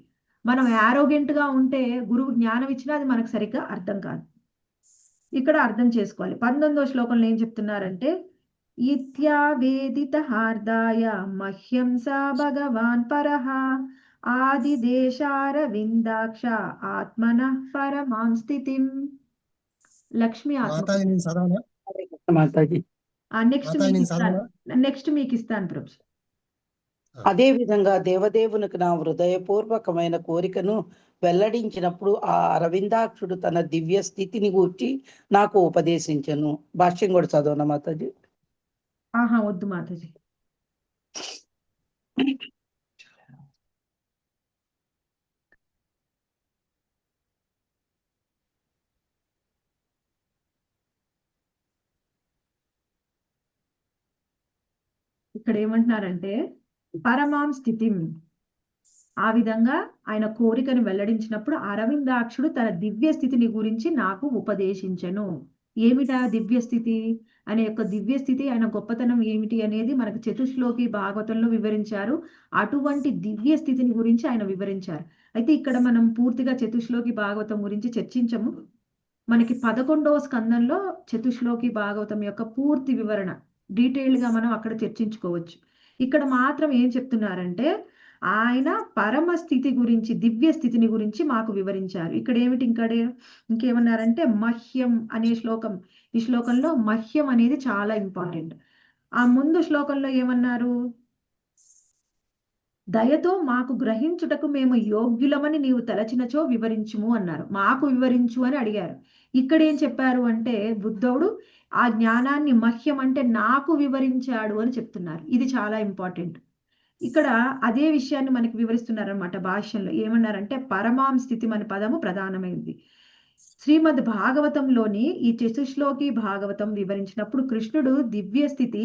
మనం యారోగెంట్ గా ఉంటే గురువు జ్ఞానం ఇచ్చినా అది మనకు సరిగ్గా అర్థం కాదు. ఇక్కడ అర్థం చేసుకోవాలి. 19వ శ్లోకంలో ఏం చెప్తున్నారంటే, ఇత్యావేదిత హార్దాయ మహ్యం సా భగవాన్ పరః ఆదిదేశారవిందాక్ష ఆత్మనః పరమాం స్థితిం. లక్ష్మి ఆత్మ. మాతాజీ నెక్స్ట్ మీకు ఇస్తాను ప్రభు. అదే విధంగా దేవదేవునికి నా హృదయపూర్వకమైన కోరికను వెల్లడించినప్పుడు ఆ అరవిందాక్షుడు తన దివ్య స్థితిని గూర్చి నాకు ఉపదేశించను. భాష్యం కూడా చదవనా మాతాజీ? వద్దు మాతాజీ. ఇక్కడ ఏమంటున్నారంటే పరమాం స్థితిం. ఆ విధంగా ఆయన కోరికను వెల్లడించినప్పుడు అరవిందాక్షుడు తన దివ్య స్థితిని గురించి నాకు ఉపదేశించను. ఏమిటా దివ్య స్థితి? అనే యొక్క దివ్య స్థితి, ఆయన గొప్పతనం ఏమిటి అనేది మనకు చతుశ్లోకి భాగవతంలో వివరించారు. అటువంటి దివ్య స్థితిని గురించి ఆయన వివరించారు. అయితే ఇక్కడ మనం పూర్తిగా చతుశ్లోకి భాగవతం గురించి చర్చించము. మనకి 11వ స్కందంలో చతుశ్లోకి భాగవతం యొక్క పూర్తి వివరణ డీటెయిల్డ్ గా మనం అక్కడ చర్చించుకోవచ్చు. ఇక్కడ మాత్రం ఏం చెప్తున్నారంటే ఆయన పరమ స్థితి గురించి, దివ్య స్థితిని గురించి మాకు వివరించారు. ఇక్కడ ఇంకేమన్నారంటే మహ్యం అనే శ్లోకం. ఈ శ్లోకంలో మహ్యం అనేది చాలా ఇంపార్టెంట్. ఆ ముందు శ్లోకంలో ఏమన్నారు? దయతో మాకు గ్రహించుటకు మేము యోగ్యులమని నీవు తలచినచో వివరించుము అన్నారు. మాకు వివరించు అని అడిగారు. ఇక్కడ ఏం చెప్పారు అంటే బుద్ధుడు ఆ జ్ఞానాన్ని మహ్యం అంటే నాకు వివరించాడు అని చెప్తున్నారు. ఇది చాలా ఇంపార్టెంట్. ఇక్కడ అదే విషయాన్ని మనకి వివరిస్తున్నారనమాట భాష్యంలో. ఏమన్నారంటే పరమాం స్థితి అనే పదము ప్రధానమైంది. శ్రీమద్ భాగవతంలోని ఈ చతుశ్లోకి భాగవతం వివరించినప్పుడు కృష్ణుడు దివ్య స్థితి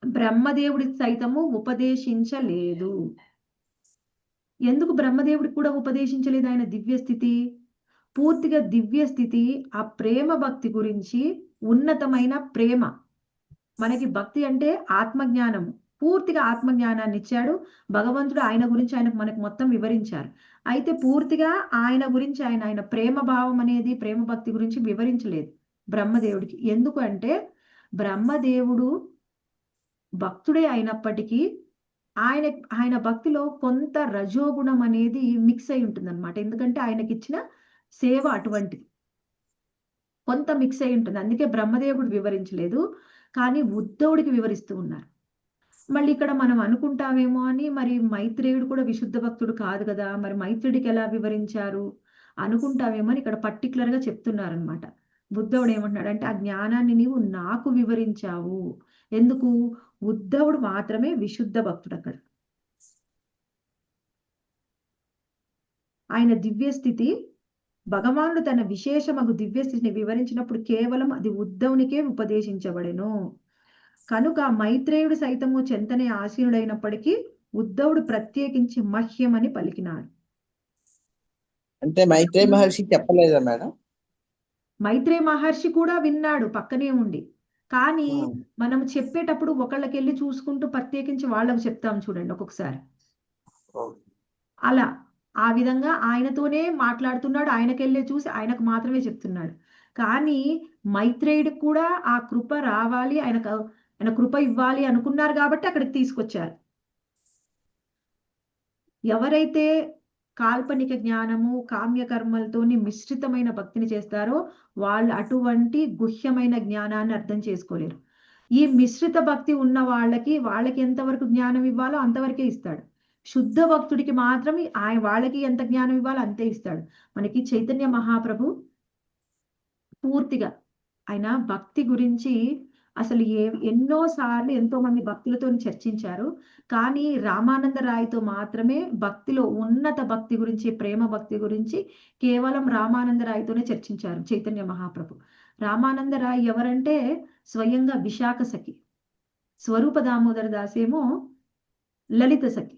బ్రహ్మదేవుడి సైతము ఉపదేశించలేదు. ఎందుకు బ్రహ్మదేవుడికి కూడా ఉపదేశించలేదు ఆయన దివ్య స్థితి? పూర్తిగా దివ్య స్థితి ఆ ప్రేమ భక్తి గురించి, ఉన్నతమైన ప్రేమ. మనకి భక్తి అంటే ఆత్మజ్ఞానము, పూర్తిగా ఆత్మజ్ఞానాన్ని ఇచ్చాడు భగవంతుడు. ఆయన గురించి ఆయనకు మనకు మొత్తం వివరించారు. అయితే పూర్తిగా ఆయన గురించి ఆయన ప్రేమ భావం అనేది, ప్రేమ భక్తి గురించి వివరించలేదు బ్రహ్మదేవుడికి. ఎందుకు అంటే బ్రహ్మదేవుడు భక్తుడే అయినప్పటికీ ఆయన భక్తిలో కొంత రజోగుణం అనేది మిక్స్ అయి ఉంటుంది అనమాట. ఎందుకంటే ఆయనకి ఇచ్చిన సేవ అటువంటిది, కొంత మిక్స్ అయి ఉంటుంది. అందుకే బ్రహ్మదేవుడు వివరించలేదు, కానీ ఉద్ధవుడికి వివరిస్తూ ఉన్నారు. మళ్ళీ ఇక్కడ మనం అనుకుంటామేమో అని, మరి మైత్రేయుడు కూడా విశుద్ధ భక్తుడు కాదు కదా, మరి మైత్రుడికి ఎలా వివరించారు అనుకుంటామేమో అని ఇక్కడ పర్టికులర్ గా చెప్తున్నారనమాట. బుద్ధవుడు ఏమంటున్నాడంటే ఆ జ్ఞానాన్ని నీవు నాకు వివరించావు. ఎందుకు? ఉద్ధవుడు మాత్రమే విశుద్ధ భక్తుడు. అక్కడ ఆయన దివ్య స్థితి, భగవానుడు తన విశేషమగు దివ్య స్థితిని వివరించినప్పుడు కేవలం అది ఉద్ధవునికే ఉపదేశించబడెను. కనుక మైత్రేయుడు సైతము చెంతనే ఆసీనుడైనప్పటికీ ఉద్ధవుడు ప్రత్యేకించి మహ్యమని పలికినాడు. అంటే మైత్రేయ మహర్షి చెప్పలేదా మేడం? మైత్రేయ మహర్షి కూడా విన్నాడు పక్కనే ఉండి, కానీ మనం చెప్పేటప్పుడు ఒకళ్ళకెళ్ళి చూసుకుంటూ ప్రత్యేకించి వాళ్ళకు చెప్తాం చూడండి ఒక్కొక్కసారి. అలా ఆ విధంగా ఆయనతోనే మాట్లాడుతున్నాడు, ఆయనకెళ్ళే చూసి ఆయనకు మాత్రమే చెప్తున్నాడు. కానీ మైత్రేయుడికి కూడా ఆ కృప రావాలి, ఆయన కృప ఇవ్వాలి అనుకున్నారు కాబట్టి అక్కడికి తీసుకొచ్చారు. ఎవరైతే కాల్పనిక జ్ఞానము, కామ్యకర్మలతోని మిశ్రితమైన భక్తిని చేస్తారో వాళ్ళు అటువంటి గుహ్యమైన జ్ఞానాన్ని అర్థం చేసుకోలేరు. ఈ మిశ్రిత భక్తి ఉన్న వాళ్ళకి ఎంతవరకు జ్ఞానం ఇవ్వాలో అంతవరకే ఇస్తాడు. శుద్ధ భక్తుడికి మాత్రం వాళ్ళకి ఎంత జ్ఞానం ఇవ్వాలో అంతే ఇస్తాడు. మనకి చైతన్య మహాప్రభు పూర్తిగా ఆయన భక్తి గురించి అసలు ఎన్నో సార్లు ఎంతో మంది భక్తులతో చర్చించారు. కానీ రామానంద రాయ్తో మాత్రమే భక్తిలో ఉన్నత భక్తి గురించి, ప్రేమ భక్తి గురించి కేవలం రామానంద రాయ్తోనే చర్చించారు చైతన్య మహాప్రభు. రామానంద రాయ్ ఎవరంటే స్వయంగా విశాఖ సఖి, స్వరూప దామోదర దాస్ ఏమో లలిత సఖి.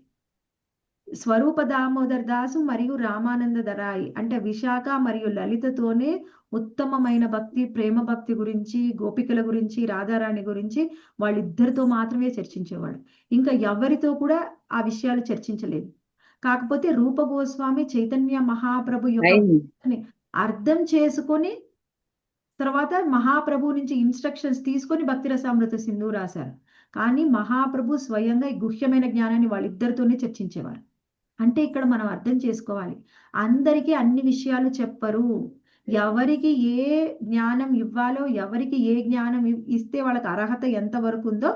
స్వరూప దామోదర్ దాసు మరియు రామానంద రాయ్ అంటే విశాఖ మరియు లలితతోనే ఉత్తమమైన భక్తి, ప్రేమ భక్తి గురించి, గోపికల గురించి, రాధారాణి గురించి వాళ్ళిద్దరితో మాత్రమే చర్చించేవాడు. ఇంకా ఎవరితో కూడా ఆ విషయాలు చర్చించలేదు. కాకపోతే రూప గోస్వామి చైతన్య మహాప్రభు యొక్క అర్థం చేసుకొని తర్వాత మహాప్రభు నుంచి ఇన్స్ట్రక్షన్స్ తీసుకొని భక్తి రసామృత సింధు రాశారు. కానీ మహాప్రభు స్వయంగా ఈ గుహ్యమైన జ్ఞానాన్ని వాళ్ళిద్దరితోనే చర్చించేవారు. అంటే ఇక్కడ మనం అర్థం చేసుకోవాలి, అందరికీ అన్ని విషయాలు చెప్పరు. ఎవరికి ఏ జ్ఞానం ఇవ్వాలో, ఎవరికి ఏ జ్ఞానం ఇస్తే వాళ్ళకి అర్హత ఎంతవరకు ఉందో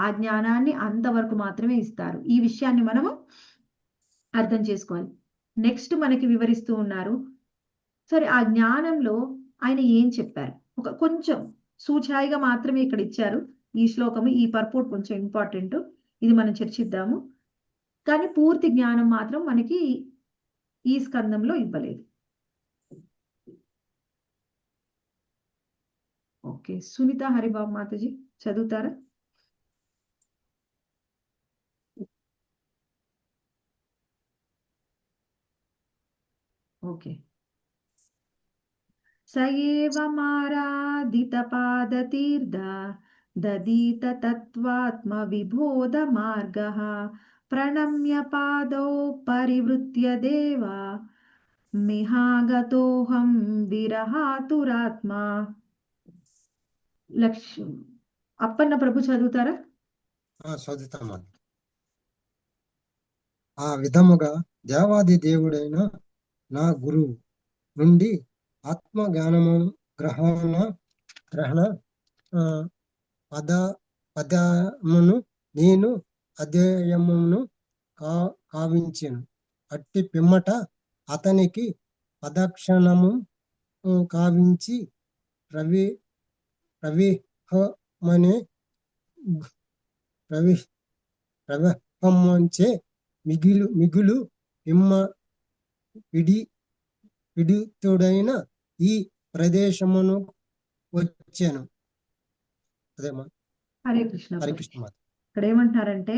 ఆ జ్ఞానాన్ని అంతవరకు మాత్రమే ఇస్తారు. ఈ విషయాన్ని మనము అర్థం చేసుకోవాలి. నెక్స్ట్ మనకి వివరిస్తూ ఉన్నారు. సరే, ఆ జ్ఞానంలో ఆయన ఏం చెప్పారు కొంచెం సూచాయిగా మాత్రమే ఇక్కడ ఇచ్చారు. ఈ శ్లోకము, ఈ పర్పోర్ట్ కొంచెం ఇంపార్టెంట్, ఇది మనం చర్చిద్దాము. కానీ పూర్తి జ్ఞానం మాత్రం మనకి ఈ స్కందంలో ఇవ్వలేదు. ఓకే, సునీత హరిబాబు మాతాజీ చదువుతారా? ఓకే. సయేవమారాధిత పాదతీర్థ దదీత తత్వాత్మ విబోధ మార్గః ప్రణమ్య పాదౌ పరివృత్య దేవ మిహాగతోహం విరహాతురాత్మ. అప్పన్న ప్రభు చదువుతారా? చదువుతామా. ఆ విధముగా దేవాది దేవుడైన నా గురువు నుండి ఆత్మ జ్ఞానము గ్రహణ పదమును నేను అధ్యయమును కావించెను. అట్టి పిమ్మట అతనికి పదక్షణము కావించి ప్రవి ప్రవిహమనే ప్రవి ప్రవహమంచే మిగులు పిమ్మ పిడితుడైన ఈ ప్రదేశమును వచ్చాను. అదేమా. హరే కృష్ణ హరే ప్రభు. కృష్ణ మాత. ఇక్కడ ఏమంటారంటే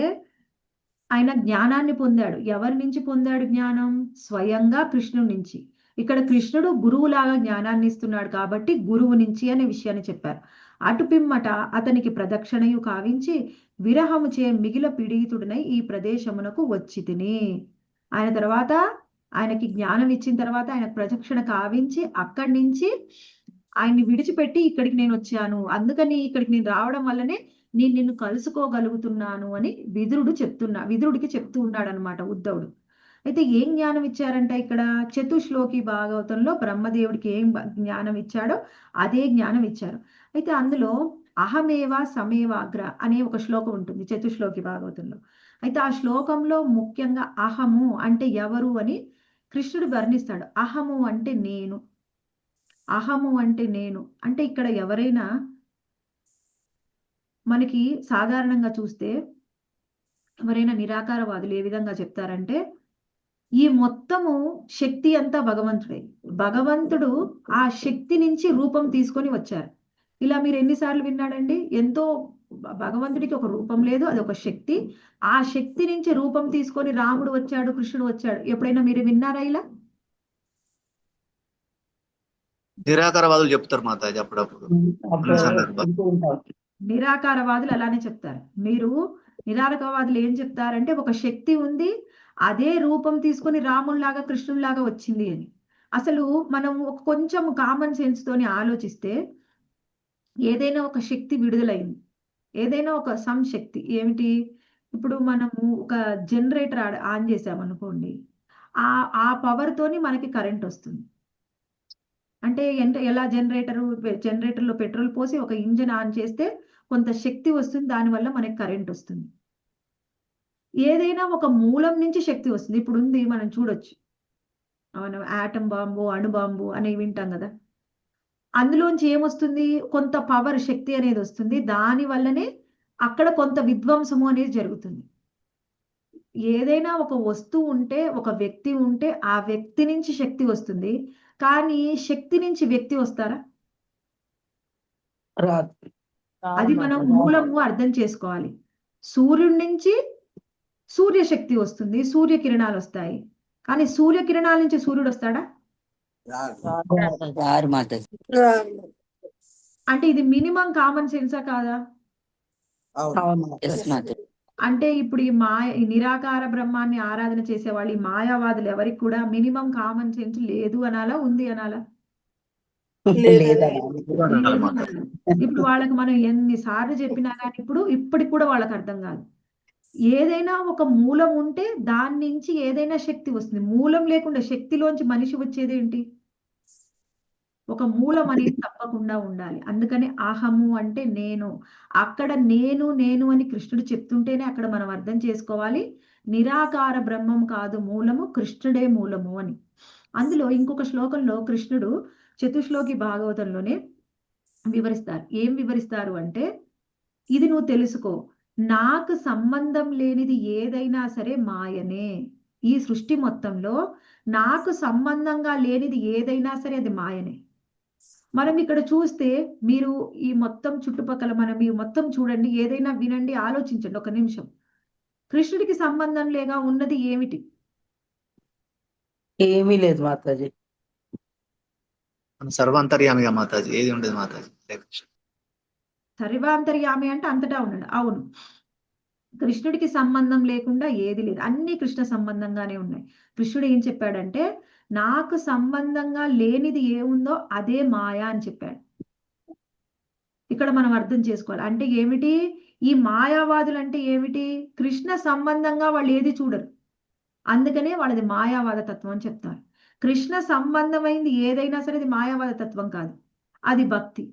ఆయన జ్ఞానాన్ని పొందాడు. ఎవరి నుంచి పొందాడు జ్ఞానం? స్వయంగా కృష్ణుడి నుంచి. ఇక్కడ కృష్ణుడు గురువులాగా జ్ఞానాన్ని ఇస్తున్నాడు కాబట్టి గురువు నుంచి అనే విషయాన్ని చెప్పారు. అటు పిమ్మట అతనికి ప్రదక్షిణయు కావించి విరహము చే మిగిల పీడితుడినై ఈ ప్రదేశమునకు వచ్చి తిని. ఆయన తర్వాత ఆయనకి జ్ఞానం ఇచ్చిన తర్వాత ఆయన ప్రదక్షిణ కావించి అక్కడి నుంచి ఆయన్ని విడిచిపెట్టి ఇక్కడికి నేను వచ్చాను, అందుకని ఇక్కడికి నేను రావడం వల్లనే నేను నిన్ను కలుసుకోగలుగుతున్నాను అని విదురుడికి చెప్తూ ఉన్నాడు అనమాట ఉద్ధవుడు. అయితే ఏం జ్ఞానం ఇచ్చారంట ఇక్కడ? చతుశ్లోకి భాగవతంలో బ్రహ్మదేవుడికి ఏం జ్ఞానం ఇచ్చాడో అదే జ్ఞానం ఇచ్చారు. అయితే అందులో అహమేవ సమేవాగ్ర అనే ఒక శ్లోకం ఉంటుంది చతుశ్లోకి భాగవతంలో. అయితే ఆ శ్లోకంలో ముఖ్యంగా అహము అంటే ఎవరు అని కృష్ణుడు వర్ణిస్తాడు. అహము అంటే నేను, అహము అంటే నేను అంటే ఇక్కడ ఎవరైనా మనకి సాధారణంగా చూస్తే ఎవరైనా నిరాకారవాదులు ఏ విధంగా చెప్తారంటే ఈ మొత్తము శక్తి అంతా భగవంతుడే, భగవంతుడు ఆ శక్తి నుంచి రూపం తీసుకొని వచ్చారు. ఇలా మీరు ఎన్నిసార్లు విన్నాడండి? ఎంతో భగవంతుడికి ఒక రూపం లేదు, అది ఒక శక్తి. ఆ శక్తి నుంచి రూపం తీసుకొని రాముడు వచ్చాడు, కృష్ణుడు వచ్చాడు. ఎప్పుడైనా మీరు విన్నారా ఇలా? నిరాకారవాదులు చెప్తారు మాతాజీ అప్పుడప్పుడు కొన్ని సందర్భాలు. నిరాకారవాదులు అలానే చెప్తారు. మీరు నిరాకారవాదులు ఏం చెప్తారంటే ఒక శక్తి ఉంది, అదే రూపం తీసుకొని రాముడిలాగా కృష్ణుడిలాగా వచ్చింది అని. అసలు మనం కొంచెం కామన్ సెన్స్ తోని ఆలోచిస్తే ఏదైనా ఒక శక్తి విడుదలైంది, ఏదైనా ఒక సంశక్తి ఏమిటి? ఇప్పుడు మనము ఒక జనరేటర్ ఆన్ చేసామనుకోండి, ఆ పవర్ తోని మనకి కరెంట్ వస్తుంది. అంటే ఎలా జనరేటర్లో పెట్రోల్ పోసి ఒక ఇంజిన్ ఆన్ చేస్తే కొంత శక్తి వస్తుంది, దానివల్ల మనకి కరెంట్ వస్తుంది. ఏదైనా ఒక మూలం నుంచి శక్తి వస్తుంది. ఇప్పుడు ఉంది, మనం చూడొచ్చు, మనం ఆటం బాంబు, అణుబాంబు అనేవి వింటాం కదా. అందులోంచి ఏమొస్తుంది? కొంత పవర్, శక్తి అనేది వస్తుంది. దాని వల్లనే అక్కడ కొంత విధ్వంసము అనేది జరుగుతుంది. ఏదైనా ఒక వస్తువు ఉంటే, ఒక వ్యక్తి ఉంటే ఆ వ్యక్తి నుంచి శక్తి వస్తుంది. కానీ శక్తి నుంచి వ్యక్తి వస్తారా? రాదు. అది మనం మూలము అర్థం చేసుకోవాలి. సూర్యుడి నుంచి సూర్యశక్తి వస్తుంది, సూర్యకిరణాలు వస్తాయి. కానీ సూర్యకిరణాల నుంచి సూర్యుడు వస్తాడా? అంటే ఇది మినిమం కామన్ సెన్సా కాదా? అంటే ఇప్పుడు ఈ నిరాకార బ్రహ్మాన్ని ఆరాధన చేసేవాళ్ళు, ఈ మాయావాదులు ఎవరికి కూడా మినిమం కామన్ సెన్స్ లేదు అనాలా, ఉంది అనాలా? ఇప్పుడు వాళ్ళకి మనం ఎన్నిసార్లు చెప్పినా కానీ ఇప్పటికి కూడా వాళ్ళకి అర్థం కాదు. ఏదైనా ఒక మూలం ఉంటే దాని నుంచి ఏదైనా శక్తి వస్తుంది. మూలం లేకుండా శక్తిలోంచి మనిషి వచ్చేది ఏంటి? ఒక మూలం అనేది తప్పకుండా ఉండాలి. అందుకని అహము అంటే నేను. అక్కడ నేను నేను అని కృష్ణుడు చెప్తుంటేనే అక్కడ మనం అర్థం చేసుకోవాలి, నిరాకార బ్రహ్మం కాదు మూలము, కృష్ణుడే మూలము అని. అందులో ఇంకొక శ్లోకంలో కృష్ణుడు చతుశ్లోకి భాగవతంలోనే వివరిస్తారు. ఏం వివరిస్తారు అంటే, ఇది నువ్వు తెలుసుకో, నాకు సంబంధం లేనిది ఏదైనా సరే మాయనే. ఈ సృష్టి మొత్తంలో నాకు సంబంధంగా లేనిది ఏదైనా సరే అది మాయనే. మనం ఇక్కడ చూస్తే మీరు ఈ మొత్తం చుట్టుపక్కల మనం ఈ మొత్తం చూడండి, ఏదైనా వినండి, ఆలోచించండి ఒక నిమిషం. కృష్ణుడికి సంబంధం లేగా ఉన్నది ఏమిటి? ఏమీ లేదు మాతాజీ. సర్వాంతర్యామిగా మాతాజీ, ఏది ఉండదు మాతాజీ. సర్వాంతర్యామి అంటే అంతటా ఉన్నాడు. అవును, కృష్ణుడికి సంబంధం లేకుండా ఏది లేదు, అన్ని కృష్ణ సంబంధంగానే ఉన్నాయి. కృష్ణుడు ఏం చెప్పాడంటే, నాకు సంబంధంగా లేనిది ఏముందో అదే మాయా అని చెప్పాడు. ఇక్కడ మనం అర్థం చేసుకోవాలి. అంటే ఏమిటి? ఈ మాయావాదులు అంటే ఏమిటి? కృష్ణ సంబంధంగా వాళ్ళు ఏది చూడరు, అందుకనే వాళ్ళది మాయావాద తత్వం అని చెప్తారు. కృష్ణ సంబంధమైంది ఏదైనా సరే అది మాయావాద తత్వం కాదు, అది భక్తి.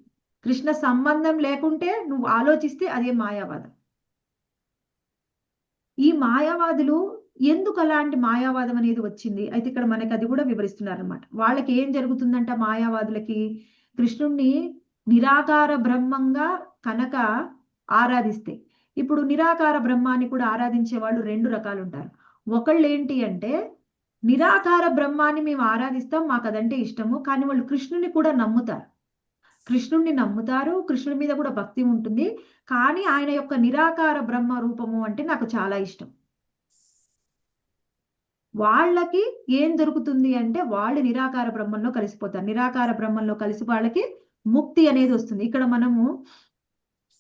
కృష్ణ సంబంధం లేకుంటే నువ్వు ఆలోచిస్తే అదే మాయావాదం. ఈ మాయావాదులు ఎందుకు అలాంటి మాయావాదం అనేది వచ్చింది అయితే ఇక్కడ మనకి అది కూడా వివరిస్తున్నారు అనమాట. వాళ్ళకి ఏం జరుగుతుందంట, మాయావాదులకి కృష్ణుణ్ణి నిరాకార బ్రహ్మంగా కనుక ఆరాధిస్తే, ఇప్పుడు నిరాకార బ్రహ్మాన్ని కూడా ఆరాధించే వాళ్ళు 2 రకాలు ఉంటారు. ఒకళ్ళు ఏంటి అంటే నిరాకార బ్రహ్మాన్ని మేము ఆరాధిస్తాం, మాకు అదంటే ఇష్టము, కానీ వాళ్ళు కృష్ణుని కూడా నమ్ముతారు. కృష్ణుణ్ణి నమ్ముతారు, కృష్ణుడి మీద కూడా భక్తి ఉంటుంది, కానీ ఆయన యొక్క నిరాకార బ్రహ్మ రూపము అంటే నాకు చాలా ఇష్టం. వాళ్ళకి ఏం దొరుకుతుంది అంటే వాళ్ళు నిరాకార బ్రహ్మంలో కలిసిపోతారు. నిరాకార బ్రహ్మంలో కలిసి వాళ్ళకి ముక్తి అనేది వస్తుంది. ఇక్కడ మనము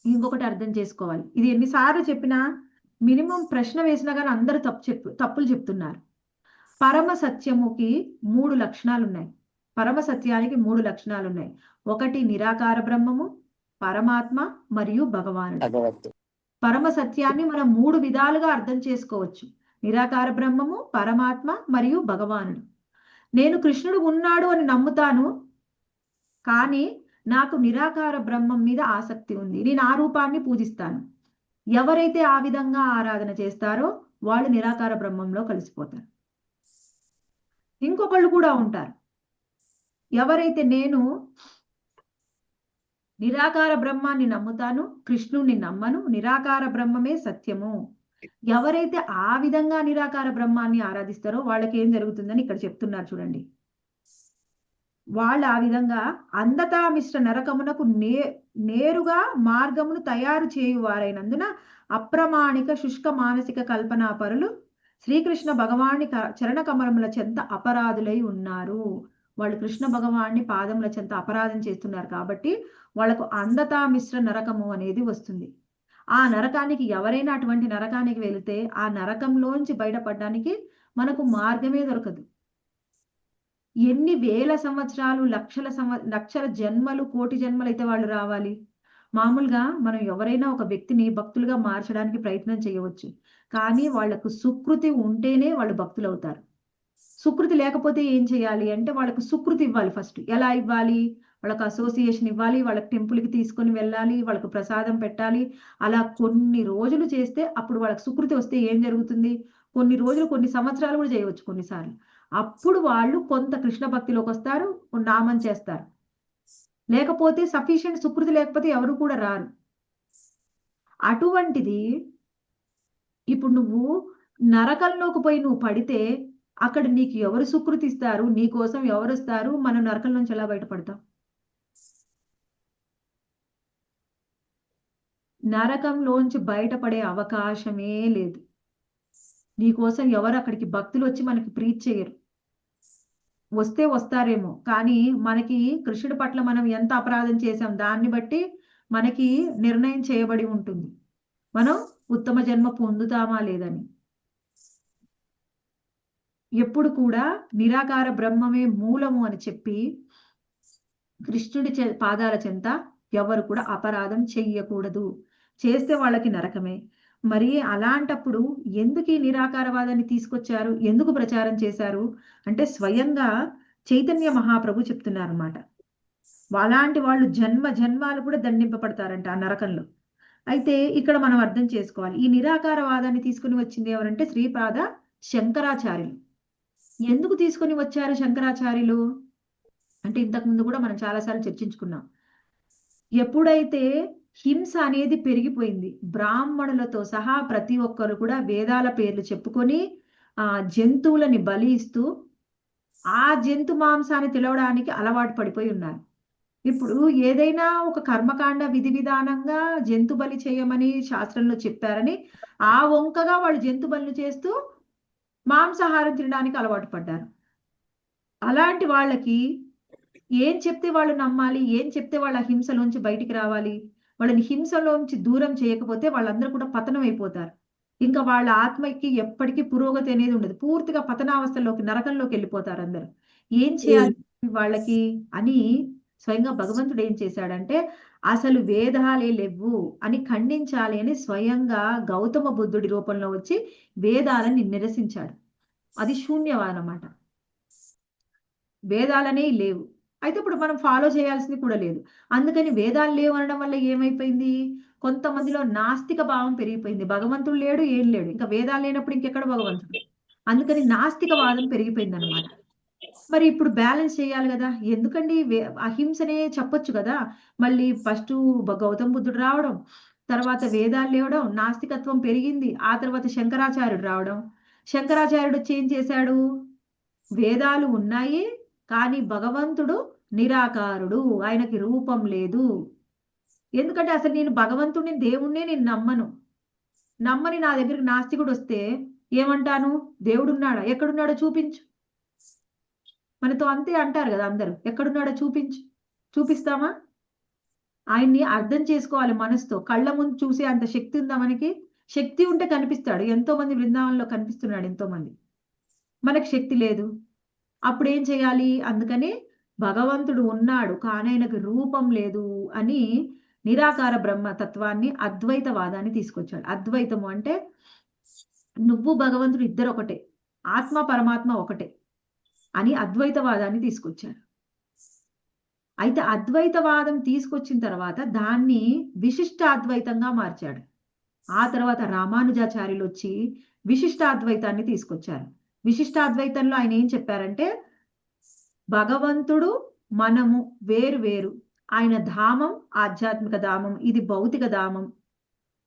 ఇంకొకటి అర్థం చేసుకోవాలి. ఇది ఎన్నిసార్లు చెప్పినా మినిమం ప్రశ్న వేసినా కానీ అందరూ తప్పులు చెప్తున్నారు. పరమ సత్యముకి 3 లక్షణాలు ఉన్నాయి. పరమ సత్యానికి 3 లక్షణాలు ఉన్నాయి. ఒకటి నిరాకార బ్రహ్మము, పరమాత్మ మరియు భగవానుడు. పరమ సత్యాన్ని మనం 3 విధాలుగా అర్థం చేసుకోవచ్చు. నిరాకార బ్రహ్మము, పరమాత్మ మరియు భగవానుడు. నేను కృష్ణుడు ఉన్నాడు అని నమ్ముతాను, కానీ నాకు నిరాకార బ్రహ్మం మీద ఆసక్తి ఉంది, నేను ఆ రూపాన్ని పూజిస్తాను. ఎవరైతే ఆ విధంగా ఆరాధన చేస్తారో వాళ్ళు నిరాకార బ్రహ్మంలో కలిసిపోతారు. ఇంకొకళ్ళు కూడా ఉంటారు, ఎవరైతే నేను నిరాకార బ్రహ్మాన్ని నమ్ముతాను, కృష్ణుణ్ణి నమ్మను, నిరాకార బ్రహ్మమే సత్యము, ఎవరైతే ఆ విధంగా నిరాకార బ్రహ్మాన్ని ఆరాధిస్తారో వాళ్ళకి ఏం జరుగుతుందని ఇక్కడ చెప్తున్నారు చూడండి. వాళ్ళు ఆ విధంగా అందతా మిశ్ర నరకమునకు నేరుగా మార్గమును తయారు చేయువారైనందున అప్రమాణిక శుష్క మానసిక కల్పనా పరులు శ్రీకృష్ణ భగవాని చరణ కమలముల చెంత అపరాధులై ఉన్నారు. వాళ్ళు కృష్ణ భగవాన్ని పాదముల చెంత అపరాధం చేస్తున్నారు కాబట్టి వాళ్ళకు అందతా మిశ్ర నరకము అనేది వస్తుంది. ఆ నరకానికి ఎవరైనా అటువంటి నరకానికి వెళితే ఆ నరకంలోంచి బయటపడడానికి మనకు మార్గమే దొరకదు. ఎన్ని వేల సంవత్సరాలు, లక్షల జన్మలు, కోటి జన్మలు అయితే వాళ్ళు రావాలి. మామూలుగా మనం ఎవరైనా ఒక వ్యక్తిని భక్తులుగా మార్చడానికి ప్రయత్నం చేయవచ్చు, కానీ వాళ్లకు సుకృతి ఉంటేనే వాళ్ళు భక్తులు అవుతారు. సుకృతి లేకపోతే ఏం చేయాలి అంటే వాళ్ళకు సుకృతి ఇవ్వాలి. ఫస్ట్ ఎలా ఇవ్వాలి? వాళ్ళకి అసోసియేషన్ ఇవ్వాలి, వాళ్ళకి టెంపుల్కి తీసుకొని వెళ్ళాలి, వాళ్ళకు ప్రసాదం పెట్టాలి. అలా కొన్ని రోజులు చేస్తే అప్పుడు వాళ్ళకి సుకృతి వస్తే ఏం జరుగుతుంది, కొన్ని రోజులు, కొన్ని సంవత్సరాలు కూడా చేయవచ్చు కొన్నిసార్లు. అప్పుడు వాళ్ళు కొంత కృష్ణ భక్తిలోకి వస్తారు, నామం చేస్తారు. లేకపోతే సఫిషియెంట్ సుకృతి లేకపోతే ఎవరు కూడా రారు. అటువంటిది ఇప్పుడు నువ్వు నరకంలోకి పోయి నువ్వు పడితే అక్కడ నీకు ఎవరు సుకృతి ఇస్తారు, నీ కోసం ఎవరు వస్తారు? మనం నరకం నుంచి ఎలా బయటపడతాం? నరకంలోంచి బయటపడే అవకాశమే లేదు. నీకోసం ఎవరు అక్కడికి భక్తులు వచ్చి మనకి ప్రీచ్ చేయరు. వస్తే వస్తారేమో, కానీ మనకి కృష్ణుడి పట్ల మనం ఎంత అపరాధం చేశాం దాన్ని బట్టి మనకి నిర్ణయం చేయబడి ఉంటుంది, మనం ఉత్తమ జన్మ పొందుతామా లేదని. ఎప్పుడు కూడా నిరాకార బ్రహ్మమే మూలము అని చెప్పి కృష్ణుడి పాదాల చెంత ఎవరు కూడా అపరాధం చెయ్యకూడదు. చేస్తే వాళ్ళకి నరకమే. మరి అలాంటప్పుడు ఎందుకు ఈ నిరాకారవాదాన్ని తీసుకొచ్చారు, ఎందుకు ప్రచారం చేశారు అంటే స్వయంగా చైతన్య మహాప్రభు చెప్తున్నారు అన్నమాట. అలాంటి వాళ్ళు జన్మాలు కూడా దండింపబడతారంట ఆ నరకంలో. అయితే ఇక్కడ మనం అర్థం చేసుకోవాలి, ఈ నిరాకారవాదాన్ని తీసుకుని వచ్చింది ఎవరంటే శ్రీపాద శంకరాచార్యులు. ఎందుకు తీసుకొని వచ్చారు శంకరాచార్యులు అంటే ఇంతకు ముందు కూడా మనం చాలాసార్లు చర్చించుకున్నాం. ఎప్పుడైతే హింస అనేది పెరిగిపోయింది, బ్రాహ్మణులతో సహా ప్రతి ఒక్కరు కూడా వేదాల పేర్లు చెప్పుకొని జంతువులని బలి ఇస్తూ ఆ జంతు మాంసాన్ని తినడానికి అలవాటు పడిపోయి ఉన్నారు. ఇప్పుడు ఏదైనా ఒక కర్మకాండ విధి విధానంగా జంతు బలి చేయమని శాస్త్రంలో చెప్పారని ఆ వంకగా వాళ్ళు జంతు బలులు చేస్తూ మాంసాహారం తినడానికి అలవాటు పడ్డారు. అలాంటి వాళ్ళకి ఏం చెప్తే వాళ్ళు నమ్మాలి, ఏం చెప్తే వాళ్ళ హింసలోంచి బయటికి రావాలి? వాళ్ళని హింసలోంచి దూరం చేయకపోతే వాళ్ళందరూ కూడా పతనం అయిపోతారు. ఇంకా వాళ్ళ ఆత్మకి ఎప్పటికీ పురోగతి అనేది ఉండదు, పూర్తిగా పతనావస్థలోకి, నరకంలోకి వెళ్ళిపోతారు అందరూ. ఏం చేయాలి వాళ్ళకి అని స్వయంగా భగవంతుడు ఏం చేశాడంటే అసలు వేదాలే లేవు అని ఖండించాలి అని స్వయంగా గౌతమ బుద్ధుడి రూపంలో వచ్చి వేదాలని నిరసించాడు. అది శూన్యవాదం అన్నమాట. వేదాలనే లేవు, అయితే ఇప్పుడు మనం ఫాలో చేయాల్సింది కూడా లేదు. అందుకని వేదాలు లేవు అనడం వల్ల ఏమైపోయింది, కొంతమందిలో నాస్తిక భావం పెరిగిపోయింది. భగవంతుడు లేడు, ఏం లేడు, ఇంకా వేదాలు లేనప్పుడు ఇంకెక్కడ భగవంతుడు. అందుకని నాస్తికవాదం పెరిగిపోయింది అనమాట. మరి ఇప్పుడు బ్యాలెన్స్ చేయాలి కదా, ఎందుకండి అహింసనే చెప్పొచ్చు కదా. మళ్ళీ ఫస్ట్ గౌతమ బుద్ధుడు రావడం, తర్వాత వేదాలు లేవడం, నాస్తికత్వం పెరిగింది. ఆ తర్వాత శంకరాచార్యుడు రావడం. శంకరాచార్యుడు వచ్చి ఏం చేశాడు, వేదాలు ఉన్నాయి కానీ భగవంతుడు నిరాకారుడు, ఆయనకి రూపం లేదు. ఎందుకంటే అసలు నేను భగవంతుడిని, దేవుణ్ణే నేను నమ్మని నా దగ్గరికి నాస్తికుడు వస్తే ఏమంటాను, దేవుడున్నాడా, ఎక్కడున్నాడో చూపించు. మనతో అంతే అంటారు కదా అందరూ, ఎక్కడున్నాడో చూపిస్తామా? ఆయన్ని అర్థం చేసుకోవాలి మనసుతో. కళ్ళ ముందు చూసే అంత శక్తి ఉందా మనకి? శక్తి ఉంటే కనిపిస్తాడు. ఎంతో మంది బృందావనంలో కనిపిస్తున్నాడు, ఎంతో మంది. మనకు శక్తి లేదు, అప్పుడు ఏం చేయాలి? అందుకని భగవంతుడు ఉన్నాడు కానీ ఆయనకు రూపం లేదు అని నిరాకార బ్రహ్మతత్వాన్ని, అద్వైతవాదాన్ని తీసుకొచ్చాడు. అద్వైతము అంటే నువ్వు భగవంతుడు ఇద్దరు ఒకటే, ఆత్మ పరమాత్మ ఒకటే అని అద్వైతవాదాన్ని తీసుకొచ్చారు. అయితే అద్వైతవాదం తీసుకొచ్చిన తర్వాత దాన్ని విశిష్టాద్వైతంగా మార్చాడు. ఆ తర్వాత రామానుజాచార్యులు వచ్చి విశిష్టాద్వైతాన్ని తీసుకొచ్చారు. విశిష్టాద్వైతంలో ఆయన ఏం చెప్పారంటే, భగవంతుడు మనము వేరు వేరు, ఆయన ధామం ఆధ్యాత్మిక ధామం, ఇది భౌతిక ధామం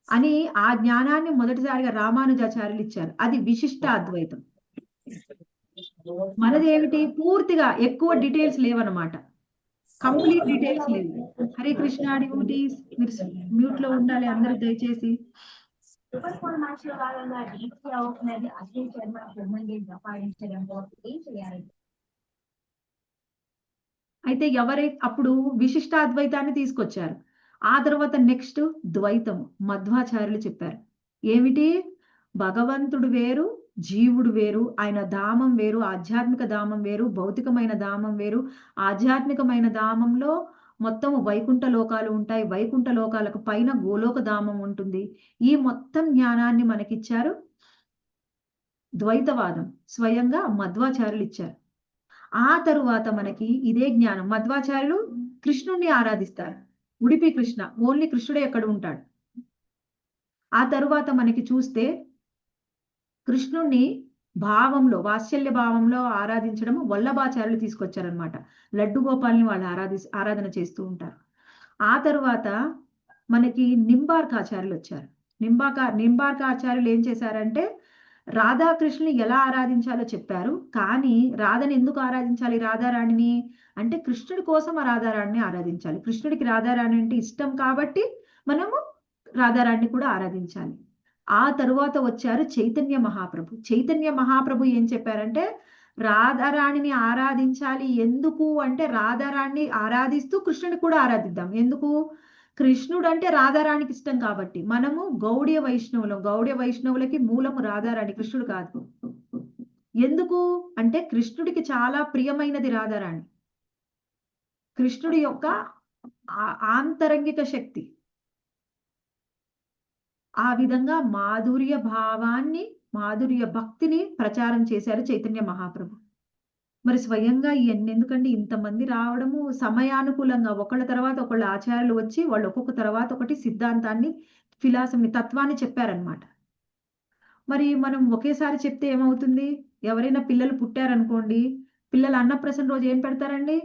అని ఆ జ్ఞానాన్ని మొదటిసారిగా రామానుజాచార్యులు ఇచ్చారు. అది విశిష్ట అద్వైతం. మనది ఏమిటి, పూర్తిగా ఎక్కువ డీటెయిల్స్ లేవన్నమాట, కంప్లీట్ డీటెయిల్స్ లేవు. హరే కృష్ణ డివోటీస్, మీరు మ్యూట్ లో ఉండాలి అందరూ దయచేసి. అయితే అప్పుడు విశిష్టాద్వైతాన్ని తీసుకొచ్చారు. ఆ తర్వాత నెక్స్ట్ ద్వైతము మధ్వాచార్యులు చెప్పారు. ఏమిటి, భగవంతుడు వేరు, జీవుడు వేరు, ఆయన ధామం వేరు, ఆధ్యాత్మిక ధామం వేరు, భౌతికమైన ధామం వేరు. ఆధ్యాత్మికమైన ధామంలో మొత్తం వైకుంఠ లోకాలు ఉంటాయి, వైకుంఠ లోకాలకు పైన గోలోక ధామం ఉంటుంది. ఈ మొత్తం జ్ఞానాన్ని మనకిచ్చారు ద్వైతవాదం, స్వయంగా మధ్వాచార్యులు ఇచ్చారు. ఆ తరువాత మనకి ఇదే జ్ఞానం, మధ్వాచార్యులు కృష్ణుణ్ణి ఆరాధిస్తారు. ఉడిపి కృష్ణ, ఓన్లీ కృష్ణుడే ఎక్కడ ఉంటాడు. ఆ తరువాత మనకి చూస్తే కృష్ణుణ్ణి భావంలో, వాత్సల్య భావంలో ఆరాధించడం వల్లభాచార్యులు తీసుకొచ్చారనమాట. లడ్డు గోపాల్ని వాళ్ళు ఆరాధన చేస్తూ ఉంటారు. ఆ తరువాత మనకి నింబార్కాచార్యులు వచ్చారు. నింబార్కాచార్యులు ఏం చేశారంటే, రాధాకృష్ణుని ఎలా ఆరాధించాలో చెప్పారు. కానీ రాధని ఎందుకు ఆరాధించాలి, రాధారాణిని అంటే కృష్ణుడి కోసం ఆ రాధారాణిని ఆరాధించాలి. కృష్ణుడికి రాధారాణి అంటే ఇష్టం కాబట్టి మనము రాధారాణిని కూడా ఆరాధించాలి. ఆ తరువాత వచ్చారు చైతన్య మహాప్రభు. చైతన్య మహాప్రభు ఏం చెప్పారంటే, రాధారాణిని ఆరాధించాలి. ఎందుకు అంటే, రాధారాణిని ఆరాధిస్తూ కృష్ణుని కూడా ఆరాధిద్దాం. ఎందుకు, కృష్ణుడు అంటే రాధారాణికి ఇష్టం కాబట్టి. మనము గౌడీయ వైష్ణవులకి మూలము రాధారాణి, కృష్ణుడు కాదు. ఎందుకు అంటే, కృష్ణుడికి చాలా ప్రియమైనది రాధారాణి, కృష్ణుడి యొక్క ఆంతరంగిక శక్తి. ఆ విధంగా మాధుర్య భావాన్ని, మాధుర్య భక్తిని ప్రచారం చేశారు చైతన్య మహాప్రభు. మరి స్వయంగా ఎందుకంటే ఇంతమంది రావడము సమయానుకూలంగా, ఒకళ్ళ తర్వాత ఒకళ్ళ ఆచార్యులు వచ్చి వాళ్ళు ఒక్కొక్క తర్వాత ఒకటి సిద్ధాంతాన్ని, ఫిలాసఫీ, తత్వాన్ని చెప్పారనమాట. మరి మనం ఒకేసారి చెప్తే ఏమవుతుంది, ఎవరైనా పిల్లలు పుట్టారనుకోండి, పిల్లలు అన్నప్రసన్న రోజు ఏం పెడతారండి?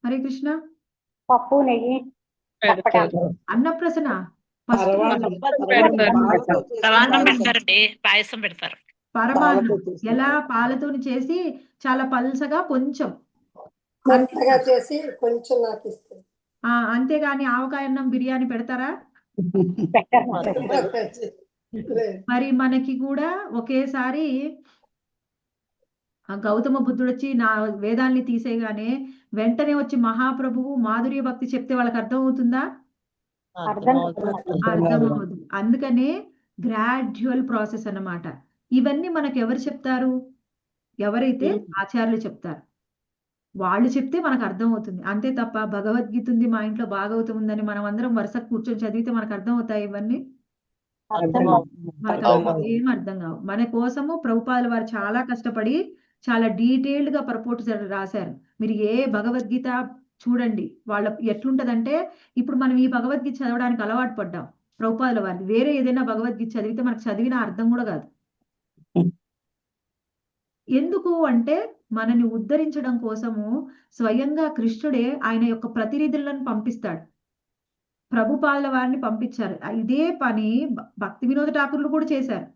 హరే కృష్ణ, పప్పు నెయ్యి అన్నప్రసన్న పాయసం పెడతారు. పరమాన్నం ఎలా పాలతోని చేసి చాలా పల్సగా కొంచెం చేసి కొంచెం నాకు ఇస్తుంది. అంతేగాని ఆవకాయ అన్నం బిర్యానీ పెడతారా? మరి మనకి కూడా ఒకేసారి గౌతమ బుద్ధుడు వచ్చి నా వేదాల్ని తీసేయగానే వెంటనే వచ్చి మహాప్రభువు మాధుర్య భక్తి చెప్తే వాళ్ళకి అర్థం అవుతుందా? అర్థమవుతుంది. అందుకనే గ్రాడ్యువల్ ప్రాసెస్ అన్నమాట. ఇవన్నీ మనకు ఎవరు చెప్తారు? ఎవరైతే ఆచార్యులు చెప్తారు, వాళ్ళు చెప్తే మనకు అర్థం అవుతుంది. అంతే తప్ప భగవద్గీత ఉంది మా ఇంట్లో, భాగవతం ఉందని మనం అందరం వరుస కూర్చొని చదివితే మనకు అర్థం అవుతాయి ఇవన్నీ? మనకు ఏం అర్థం కావు. మన కోసము ప్రభుపాదుల వారు చాలా కష్టపడి చాలా డీటెయిల్డ్ గా పర్పోర్ట్ రాశారు. మీరు ఏ భగవద్గీత చూడండి, వాళ్ళ ఎట్లుంటదంటే, ఇప్పుడు మనం ఈ భగవద్గీత చదవడానికి అలవాటు పడ్డాం ప్రభుపాదుల వారిది. వేరే ఏదైనా భగవద్గీత చదివితే మనకు చదివిన అర్థం కూడా కాదు. ఎందుకు అంటే మనని ఉద్ధరించడం కోసము స్వయంగా కృష్ణుడే ఆయన యొక్క ప్రతినిధులను పంపిస్తాడు. ప్రభుపాదుల వారిని పంపించారు. ఇదే పని భక్తి వినోద ఠాకూర్లు కూడా చేశారు,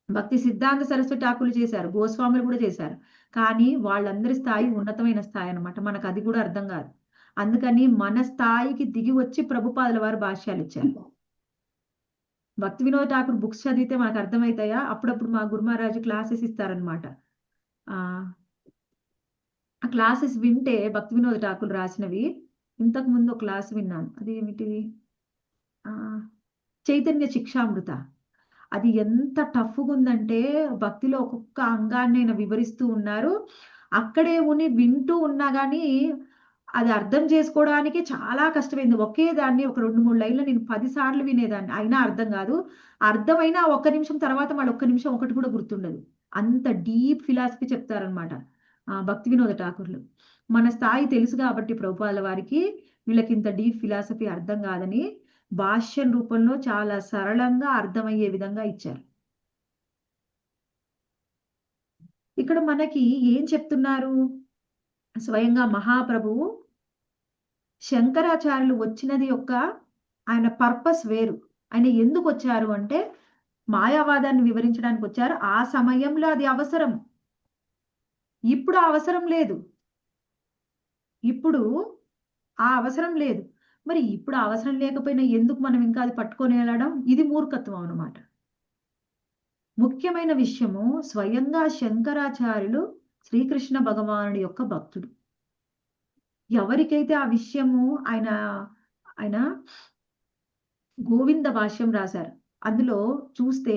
భక్తి సిద్ధాంత సరస్వతి ఠాకూర్లు చేశారు, గోస్వాములు కూడా చేశారు. కానీ వాళ్ళందరి స్థాయి ఉన్నతమైన స్థాయి అన్నమాట. మనకు అది కూడా అర్థం కాదు. అందుకని మన స్థాయికి దిగి వచ్చి ప్రభుపాదుల వారు భాష్యాలు ఇచ్చారు. భక్తి వినోద్ ఠాకూర్ బుక్స్ చదివితే మనకు అర్థమవుతాయా? అప్పుడప్పుడు మా గురు మహారాజు క్లాసెస్ ఇస్తారనమాట. ఆ క్లాసెస్ వింటే భక్తి వినోద్ ఠాకూర్ రాసినవి, ఇంతకు ముందు ఒక క్లాస్ విన్నాను, అది ఏమిటిది, చైతన్య శిక్షామృత. అది ఎంత టఫ్గా ఉందంటే భక్తిలో ఒక్కొక్క అంగాన్ని ఆయన వివరిస్తూ ఉన్నారు. అక్కడే ఉని వింటూ ఉన్నా కానీ అది అర్థం చేసుకోవడానికి చాలా కష్టమైంది. ఒకే దాన్ని ఒక 2-3 లైన్లు నేను 10 సార్లు వినేదాన్ని, అయినా అర్థం కాదు. అర్థమైనా 1 నిమిషం తర్వాత మళ్ళీ 1 నిమిషం ఒకటి కూడా గుర్తుండదు. అంత డీప్ ఫిలాసఫీ చెప్తారనమాట భక్తి వినోద ఠాకూర్లు. మన స్థాయి తెలుసు కాబట్టి ప్రభుపాదుల వారికి వీళ్ళకి ఇంత డీప్ ఫిలాసఫీ అర్థం కాదని భాష్యం రూపంలో చాలా సరళంగా అర్థమయ్యే విధంగా ఇచ్చారు. ఇక్కడ మనకి ఏం చెప్తున్నారు? స్వయంగా మహాప్రభువు శంకరాచార్యులు వచ్చినది యొక్క ఆయన పర్పస్ వేరు. ఆయన ఎందుకు వచ్చారు అంటే మాయావాదాన్ని వివరించడానికి వచ్చారు. ఆ సమయంలో అది అవసరం, ఇప్పుడు ఆ అవసరం లేదు. ఇప్పుడు ఆ అవసరం లేదు. మరి ఇప్పుడు అవసరం లేకపోయినా ఎందుకు మనం ఇంకా అది పట్టుకొని వెళ్ళడం? ఇది మూర్ఖత్వం అన్నమాట. ముఖ్యమైన విషయము, స్వయంగా శంకరాచార్యులు శ్రీకృష్ణ భగవానుడి యొక్క భక్తుడు. ఎవరికైతే ఆ విషయము ఆయన గోవింద భాష్యం రాశారు. అందులో చూస్తే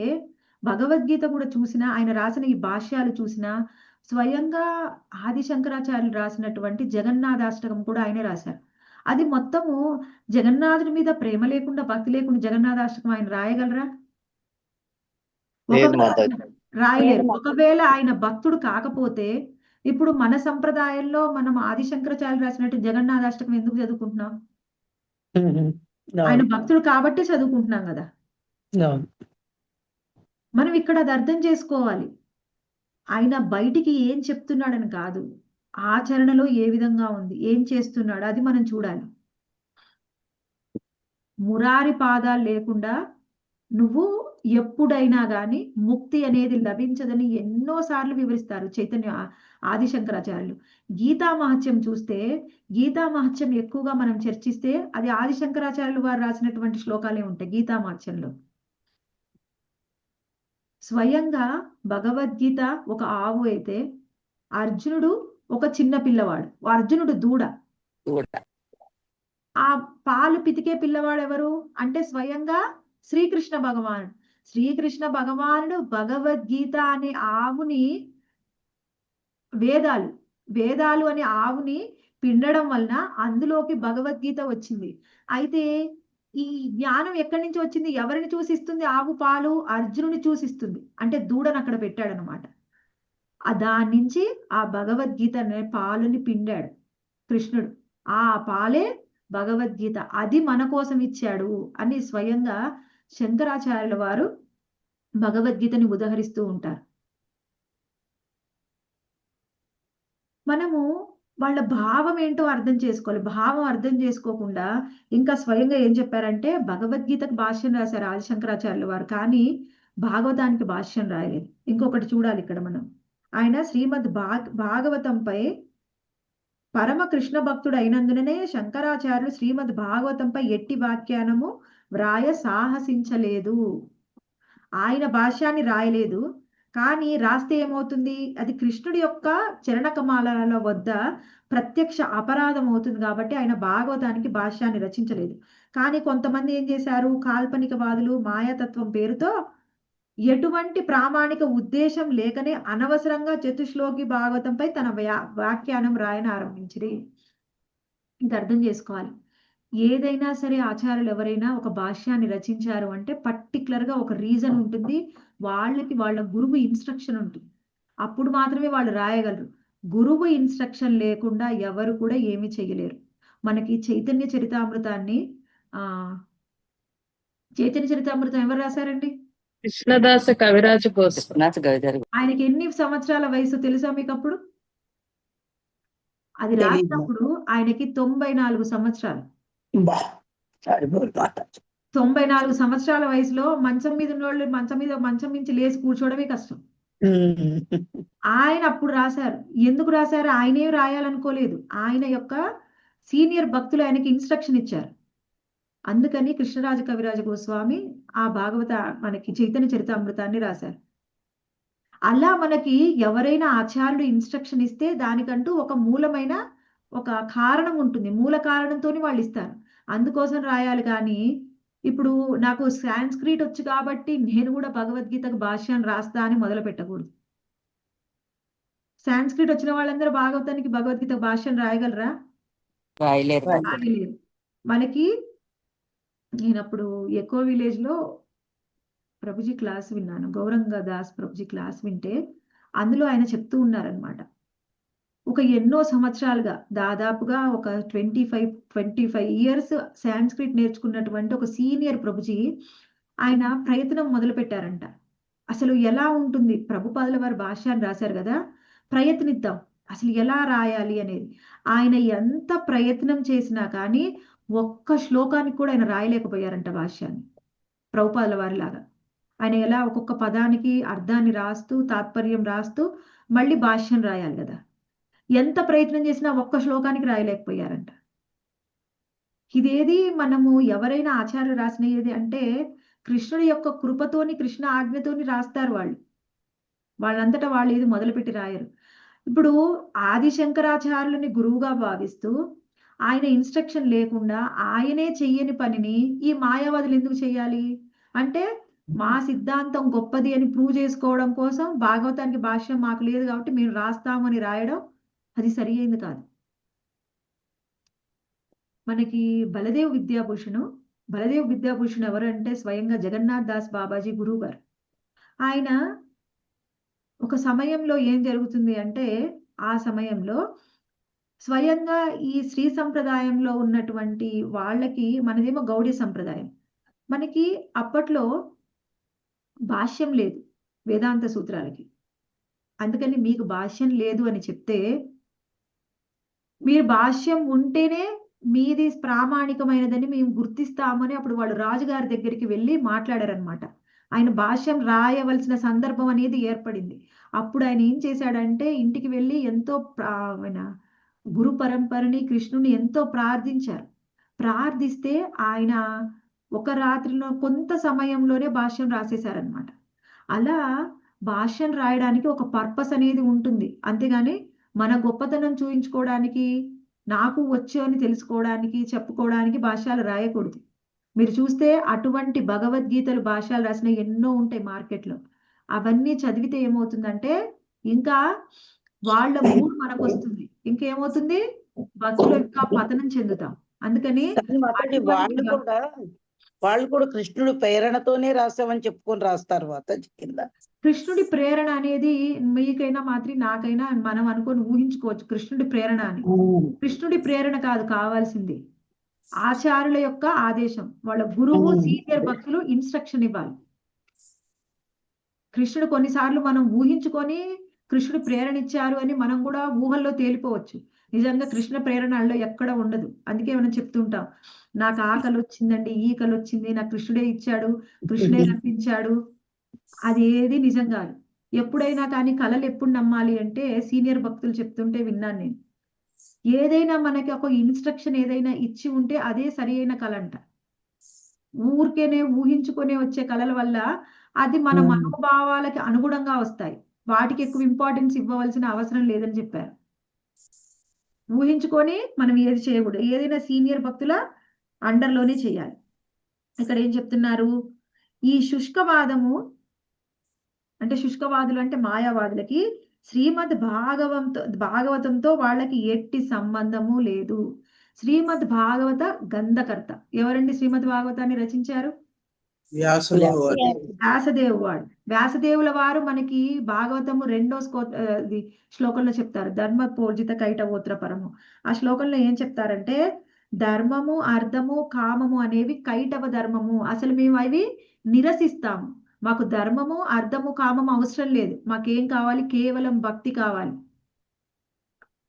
భగవద్గీత కూడా చూసినా, ఆయన రాసిన ఈ భాష్యాలు చూసినా, స్వయంగా ఆది శంకరాచార్యులు రాసినటువంటి జగన్నాథాష్టకం కూడా ఆయనే రాశారు. అది మొత్తము జగన్నాథుడి మీద ప్రేమ లేకుండా, భక్తి లేకుండా జగన్నాథాష్టకం ఆయన రాయగలరా? రాయలేరు. ఒకవేళ ఆయన భక్తుడు కాకపోతే, ఇప్పుడు మన సంప్రదాయంలో మనం ఆది శంకరాచార్యులు రాసినట్టు జగన్నాథాష్టకం ఎందుకు చదువుకుంటున్నాం? ఆయన భక్తుడు కాబట్టి చదువుకుంటున్నాం కదా. మనం ఇక్కడ అది అర్థం చేసుకోవాలి. ఆయన బయటికి ఏం చెప్తున్నాడని కాదు, ఆచరణలో ఏ విధంగా ఉంది, ఏం చేస్తున్నాడు, అది మనం చూడాలి. మురారి పాదాలు లేకుండా నువ్వు ఎప్పుడైనా గాని ముక్తి అనేది లభించదని ఎన్నోసార్లు వివరిస్తారు చైతన్య ఆది శంకరాచార్యులు. గీతా మహత్యం చూస్తే, గీతా మహత్యం ఎక్కువగా మనం చర్చిస్తే అది ఆది శంకరాచార్యులు వారు రాసినటువంటి శ్లోకాలే ఉంటాయి గీతా మహత్యంలో. స్వయంగా భగవద్గీత ఒక ఆవు అయితే, అర్జునుడు ఒక చిన్న పిల్లవాడు, అర్జునుడు దూడ. ఆ పాలు పితికే పిల్లవాడు ఎవరు అంటే స్వయంగా శ్రీకృష్ణ భగవానుడు. శ్రీకృష్ణ భగవానుడు భగవద్గీత అనే ఆవుని, వేదాలు అనే ఆవుని పిండడం వలన అందులోకి భగవద్గీత వచ్చింది. అయితే ఈ జ్ఞానం ఎక్కడి నుంచి వచ్చింది? ఎవరిని చూసిస్తుంది? ఆవు పాలు అర్జునుని చూసిస్తుంది. అంటే దూడను అక్కడ పెట్టాడనమాట. దాని నుంచి ఆ భగవద్గీత అనే పాలుని పిండాడు కృష్ణుడు. ఆ పాలే భగవద్గీత, అది మన కోసం ఇచ్చాడు అని స్వయంగా శంకరాచార్యుల వారు భగవద్గీతని ఉదహరిస్తూ ఉంటారు. మనము వాళ్ళ భావం ఏంటో అర్థం చేసుకోవాలి. భావం అర్థం చేసుకోకుండా ఇంకా స్వయంగా ఏం చెప్పారంటే, భగవద్గీతకు భాష్యం రాశారు ఆది శంకరాచార్యుల వారు, కానీ భాగవతానికి భాష్యం రాయలేదు. ఇంకొకటి చూడాలి ఇక్కడ మనం. ఆయన శ్రీమద్ భాగవతంపై పరమ కృష్ణ భక్తుడు అయినందుననే శంకరాచార్యులు శ్రీమద్ భాగవతంపై ఎట్టి వ్యాఖ్యానము వ్రాయ సాహసించలేదు. ఆయన భాష్యాన్ని రాయలేదు, కానీ రాస్తే ఏమవుతుంది? అది కృష్ణుడి యొక్క చరణ కమలాల వద్ద ప్రత్యక్ష అపరాధం అవుతుంది. కాబట్టి ఆయన భాగవతానికి భాష్యాన్ని రచించలేదు. కానీ కొంతమంది ఏం చేశారు? కాల్పనికవాదులు మాయాతత్వం పేరుతో ఎటువంటి ప్రామాణిక ఉద్దేశం లేకనే అనవసరంగా చతుశ్లోకి భాగవతంపై తన వ్యాఖ్యానం రాయని ఆరంభించిరి. ఇది అర్థం చేసుకోవాలి. ఏదైనా సరే ఆచార్యులు ఎవరైనా ఒక భాష్యాన్ని రచించారు అంటే పర్టికులర్ గా ఒక రీజన్ ఉంటుంది, వాళ్ళకి వాళ్ళ గురువు ఇన్స్ట్రక్షన్ ఉంటుంది, అప్పుడు మాత్రమే వాళ్ళు రాయగలరు. గురువు ఇన్స్ట్రక్షన్ లేకుండా ఎవరు కూడా ఏమీ చేయలేరు. మనకి చైతన్య చరితామృతాన్ని చైతన్య చరితామృతం ఎవరు రాశారండి? కృష్ణదాస కవిరాజు కోసం ఆయనకి ఎన్ని సంవత్సరాల వయసు తెలుసా మీకు అప్పుడు? అది తెలీదు. రాసినప్పుడు ఆయనకి 94 సంవత్సరాలు. బా సరిపోదు మాతాజీ. 94 సంవత్సరాల వయసులో మంచం మీద ఉన్నోళ్ళు మంచం మించి లేచి కూర్చోవడమే కష్టం. ఆయన అప్పుడు రాశారు. ఎందుకు రాశారు? ఆయనే రాయాలనుకోలేదు. ఆయన యొక్క సీనియర్ భక్తులు ఆయనకి ఇన్స్ట్రక్షన్ ఇచ్చారు. అందుకని కృష్ణరాజ కవిరాజ గోస్వామి ఆ భాగవత మనకి చైతన్య చరితామృతాన్ని రాశారు. అలా మనకి ఎవరైనా ఆచార్యుడు ఇన్స్ట్రక్షన్ ఇస్తే దానికంటూ ఒక మూలమైన ఒక కారణం ఉంటుంది. మూల కారణంతోని వాళ్ళు ఇస్తారు. అందుకోసం రాయాలి. కానీ ఇప్పుడు నాకు సాంస్క్రిట్ వచ్చు కాబట్టి నేను కూడా భగవద్గీతకు భాష్యాన్ని రాస్తా అని మొదలు పెట్టకూడదు. సాంస్క్రిట్ వచ్చిన వాళ్ళందరూ భగవద్గీత భాష్యం రాయగలరా? రాయలేరు. మనకి నేనప్పుడు ఎకో విలేజ్ లో ప్రభుజీ క్లాస్ విన్నాను. గౌరంగ దాస్ ప్రభుజీ క్లాస్ వింటే అందులో ఆయన చెప్తూ ఉన్నారనమాట. ఒక ఎన్నో సంవత్సరాలుగా దాదాపుగా ఒక 25 ఇయర్స్ సాంస్క్రిట్ నేర్చుకున్నటువంటి ఒక సీనియర్ ప్రభుజీ ఆయన ప్రయత్నం మొదలు పెట్టారంట. అసలు ఎలా ఉంటుంది, ప్రభుపాదుల వారి భాష్యాన్ని రాశారు కదా, ప్రయత్నిద్దాం అసలు ఎలా రాయాలి అనేది. ఆయన ఎంత ప్రయత్నం చేసినా కానీ ఒక్క శ్లోకానికి కూడా ఆయన రాయలేకపోయారంట భాష్యాన్ని, ప్రభుపాదుల వారి లాగా. ఆయన ఎలా ఒక్కొక్క పదానికి అర్థాన్ని రాస్తూ తాత్పర్యం రాస్తూ మళ్ళీ భాష్యం రాయాలి కదా, ఎంత ప్రయత్నం చేసినా ఒక్క శ్లోకానికి రాయలేకపోయారంట. ఇదేది మనము ఎవరైనా ఆచార్యులు రాసిన ఏది అంటే కృష్ణుడి యొక్క కృపతోని కృష్ణ ఆజ్ఞతోని రాస్తారు వాళ్ళు. వాళ్ళంతటా వాళ్ళు ఏది మొదలుపెట్టి రాయరు. ఇప్పుడు ఆదిశంకరాచార్యులని గురువుగా భావిస్తూ ఆయన ఇన్స్ట్రక్షన్ లేకుండా ఆయనే చెయ్యని పనిని ఈ మాయావాదులు ఎందుకు చెయ్యాలి అంటే, మా సిద్ధాంతం గొప్పది అని ప్రూవ్ చేసుకోవడం కోసం భాగవతానికి భాష్యం మాకు లేదు కాబట్టి మేము రాస్తామని రాయడం అది సరి అయింది కాదు. మనకి బలదేవ్ విద్యాభూషణ్ ఎవరంటే స్వయంగా జగన్నాథ్ దాస్ బాబాజీ గురువు గారు. ఆయన ఒక సమయంలో ఏం జరుగుతుంది అంటే, ఆ సమయంలో స్వయంగా ఈ శ్రీ సంప్రదాయంలో ఉన్నటువంటి వాళ్ళకి, మనదేమో గౌడీ సంప్రదాయం, మనకి అప్పట్లో భాష్యం లేదు వేదాంత సూత్రాలకి. అందుకని మీకు భాష్యం లేదు అని చెప్తే, మీరు భాష్యం ఉంటేనే మీది ప్రామాణికమైనదని మేము గుర్తిస్తామని అప్పుడు వాళ్ళు రాజుగారి దగ్గరికి వెళ్ళి మాట్లాడారనమాట. ఆయన భాష్యం రాయవలసిన సందర్భం అనేది ఏర్పడింది. అప్పుడు ఆయన ఏం చేశాడంటే, ఇంటికి వెళ్ళి ఎంతో గురు పరంపరని కృష్ణుని ఎంతో ప్రార్థిస్తే ఆయన ఒక రాత్రిలో కొంత సమయంలోనే భాష్యం రాసేశారనమాట. అలా భాష్యం రాయడానికి ఒక పర్పస్ అనేది ఉంటుంది. అంతేగాని మన గొప్పతనం చూపించుకోవడానికి, నాకు వచ్చు అని తెలుసుకోవడానికి, చెప్పుకోవడానికి భాష్యాలు రాయకూడదు. మీరు చూస్తే అటువంటి భగవద్గీతలు భాష్యాలు రాసిన ఎన్నో ఉంటాయి మార్కెట్లో. అవన్నీ చదివితే ఏమవుతుందంటే ఇంకా వాళ్ళ మూడు మనకు వస్తుంది. ఇంకేమవుతుంది, భక్తులు ఇంకా పతనం చెందుతాం. అందుకని వాళ్ళు కూడా కృష్ణుడు ప్రేరణతోనే రాసామని చెప్పుకొని రాస్తారు మాతాజీ కింద. కృష్ణుడి ప్రేరణ అనేది మీకైనా మాత్రం నాకైనా మనం అనుకొని ఊహించుకోవచ్చు కృష్ణుడి ప్రేరణ అని. కృష్ణుడి ప్రేరణ కాదు కావాల్సింది, ఆచార్యుల యొక్క ఆదేశం. వాళ్ళ గురువు సీనియర్ భక్తులు ఇన్స్ట్రక్షన్ ఇవ్వాలి. కృష్ణుడు కొన్నిసార్లు మనం ఊహించుకొని కృష్ణుడు ప్రేరణ ఇచ్చారు అని మనం కూడా ఊహల్లో తేలిపోవచ్చు. నిజంగా కృష్ణ ప్రేరణలో ఎక్కడ ఉండదు. అందుకే మనం చెప్తుంటాం, నాకు ఆ కళ వచ్చిందండి, ఈ కళ వచ్చింది, నాకు కృష్ణుడే ఇచ్చాడు, కృష్ణుడే కనిపించాడు. అది ఏది నిజం కాదు. ఎప్పుడైనా కానీ కళలు ఎప్పుడు నమ్మాలి అంటే సీనియర్ భక్తులు చెప్తుంటే విన్నాను నేను. ఏదైనా మనకి ఒక ఇన్స్ట్రక్షన్ ఏదైనా ఇచ్చి ఉంటే అదే సరి అయిన కళ అంట. ఊరికేనే ఊహించుకునే వచ్చే కళల వల్ల అది మన మనోభావాలకి అనుగుణంగా వస్తాయి. వాటికి ఎక్కువ ఇంపార్టెన్స్ ఇవ్వవలసిన అవసరం లేదని చెప్పారు. ఊహించుకొని మనం ఏది చేయకూడదు. ఏదైనా సీనియర్ భక్తుల అండర్లోనే చేయాలి. ఇక్కడ ఏం చెప్తున్నారు, ఈ శుష్కవాదులు అంటే మాయావాదులకి శ్రీమద్ భాగవతంతో వాళ్ళకి ఎట్టి సంబంధము లేదు. శ్రీమద్ భాగవత గంధకర్త ఎవరండి? శ్రీమద్ భాగవతాన్ని రచించారు వ్యాసుల వారి వ్యాసదేవు వాడు వ్యాసదేవుల వారు మనకి భాగవతము ఇది శ్లోకంలో చెప్తారు. ధర్మ పూర్జిత కైటవోత్ర పరము. ఆ శ్లోకంలో ఏం చెప్తారంటే ధర్మము అర్థము కామము అనేవి కైటవ ధర్మము. అసలు మేము అవి నిరసిస్తాము. మాకు ధర్మము అర్థము కామము అవసరం లేదు. మాకేం కావాలి? కేవలం భక్తి కావాలి.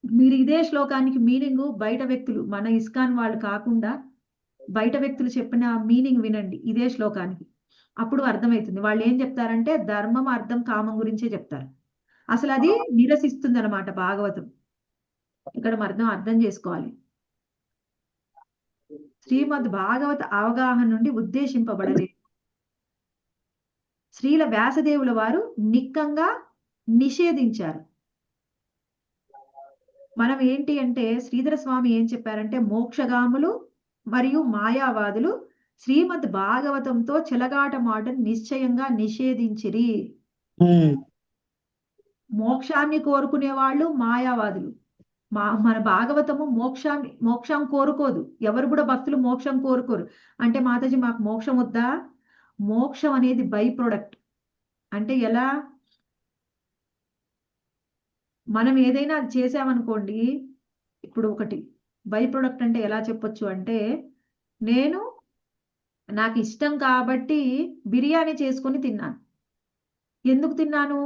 మీరు ఇదే శ్లోకానికి మీనింగ్ బయట వ్యక్తులు, మన ఇస్కాన్ వాళ్ళు కాకుండా బయట వ్యక్తులు చెప్పిన మీనింగ్ వినండి ఇదే శ్లోకానికి. అప్పుడు అర్థమవుతుంది. వాళ్ళు ఏం చెప్తారంటే ధర్మం అర్థం కామం గురించే చెప్తారు. అసలు అది నిరసిస్తుంది అనమాట భాగవతం. ఇక్కడ మనం అర్థం చేసుకోవాలి. శ్రీమద్ భాగవత అవగాహన నుండి ఉద్దేశింపబడలేదు. శ్రీల వ్యాసదేవుల వారు నిక్కంగా నిషేధించారు. మనం ఏంటి అంటే శ్రీధర స్వామి ఏం చెప్పారంటే మోక్షగాములు మరియు మాయావాదులు శ్రీమద్ భాగవతంతో చెలగాట మాటను నిశ్చయంగా నిషేధించిరి. మోక్షాన్ని కోరుకునే వాళ్ళు మాయావాదులు. మన భాగవతము మోక్షం కోరుకోదు. ఎవరు కూడా భక్తులు మోక్షం కోరుకోరు. అంటే మాతాజీ మాకు మోక్షం వద్దా? మోక్షం అనేది బై ప్రొడక్ట్. అంటే ఎలా? మనం ఏదైనా చేసామనుకోండి, ఇప్పుడు ఒకటి బై ప్రొడక్ట్ అంటే ఎలా చెప్పొచ్చు అంటే నాకు ఇష్టం కాబట్టి బిర్యానీ చేసుకొని తిన్నాను. ఎందుకు తిన్నాను?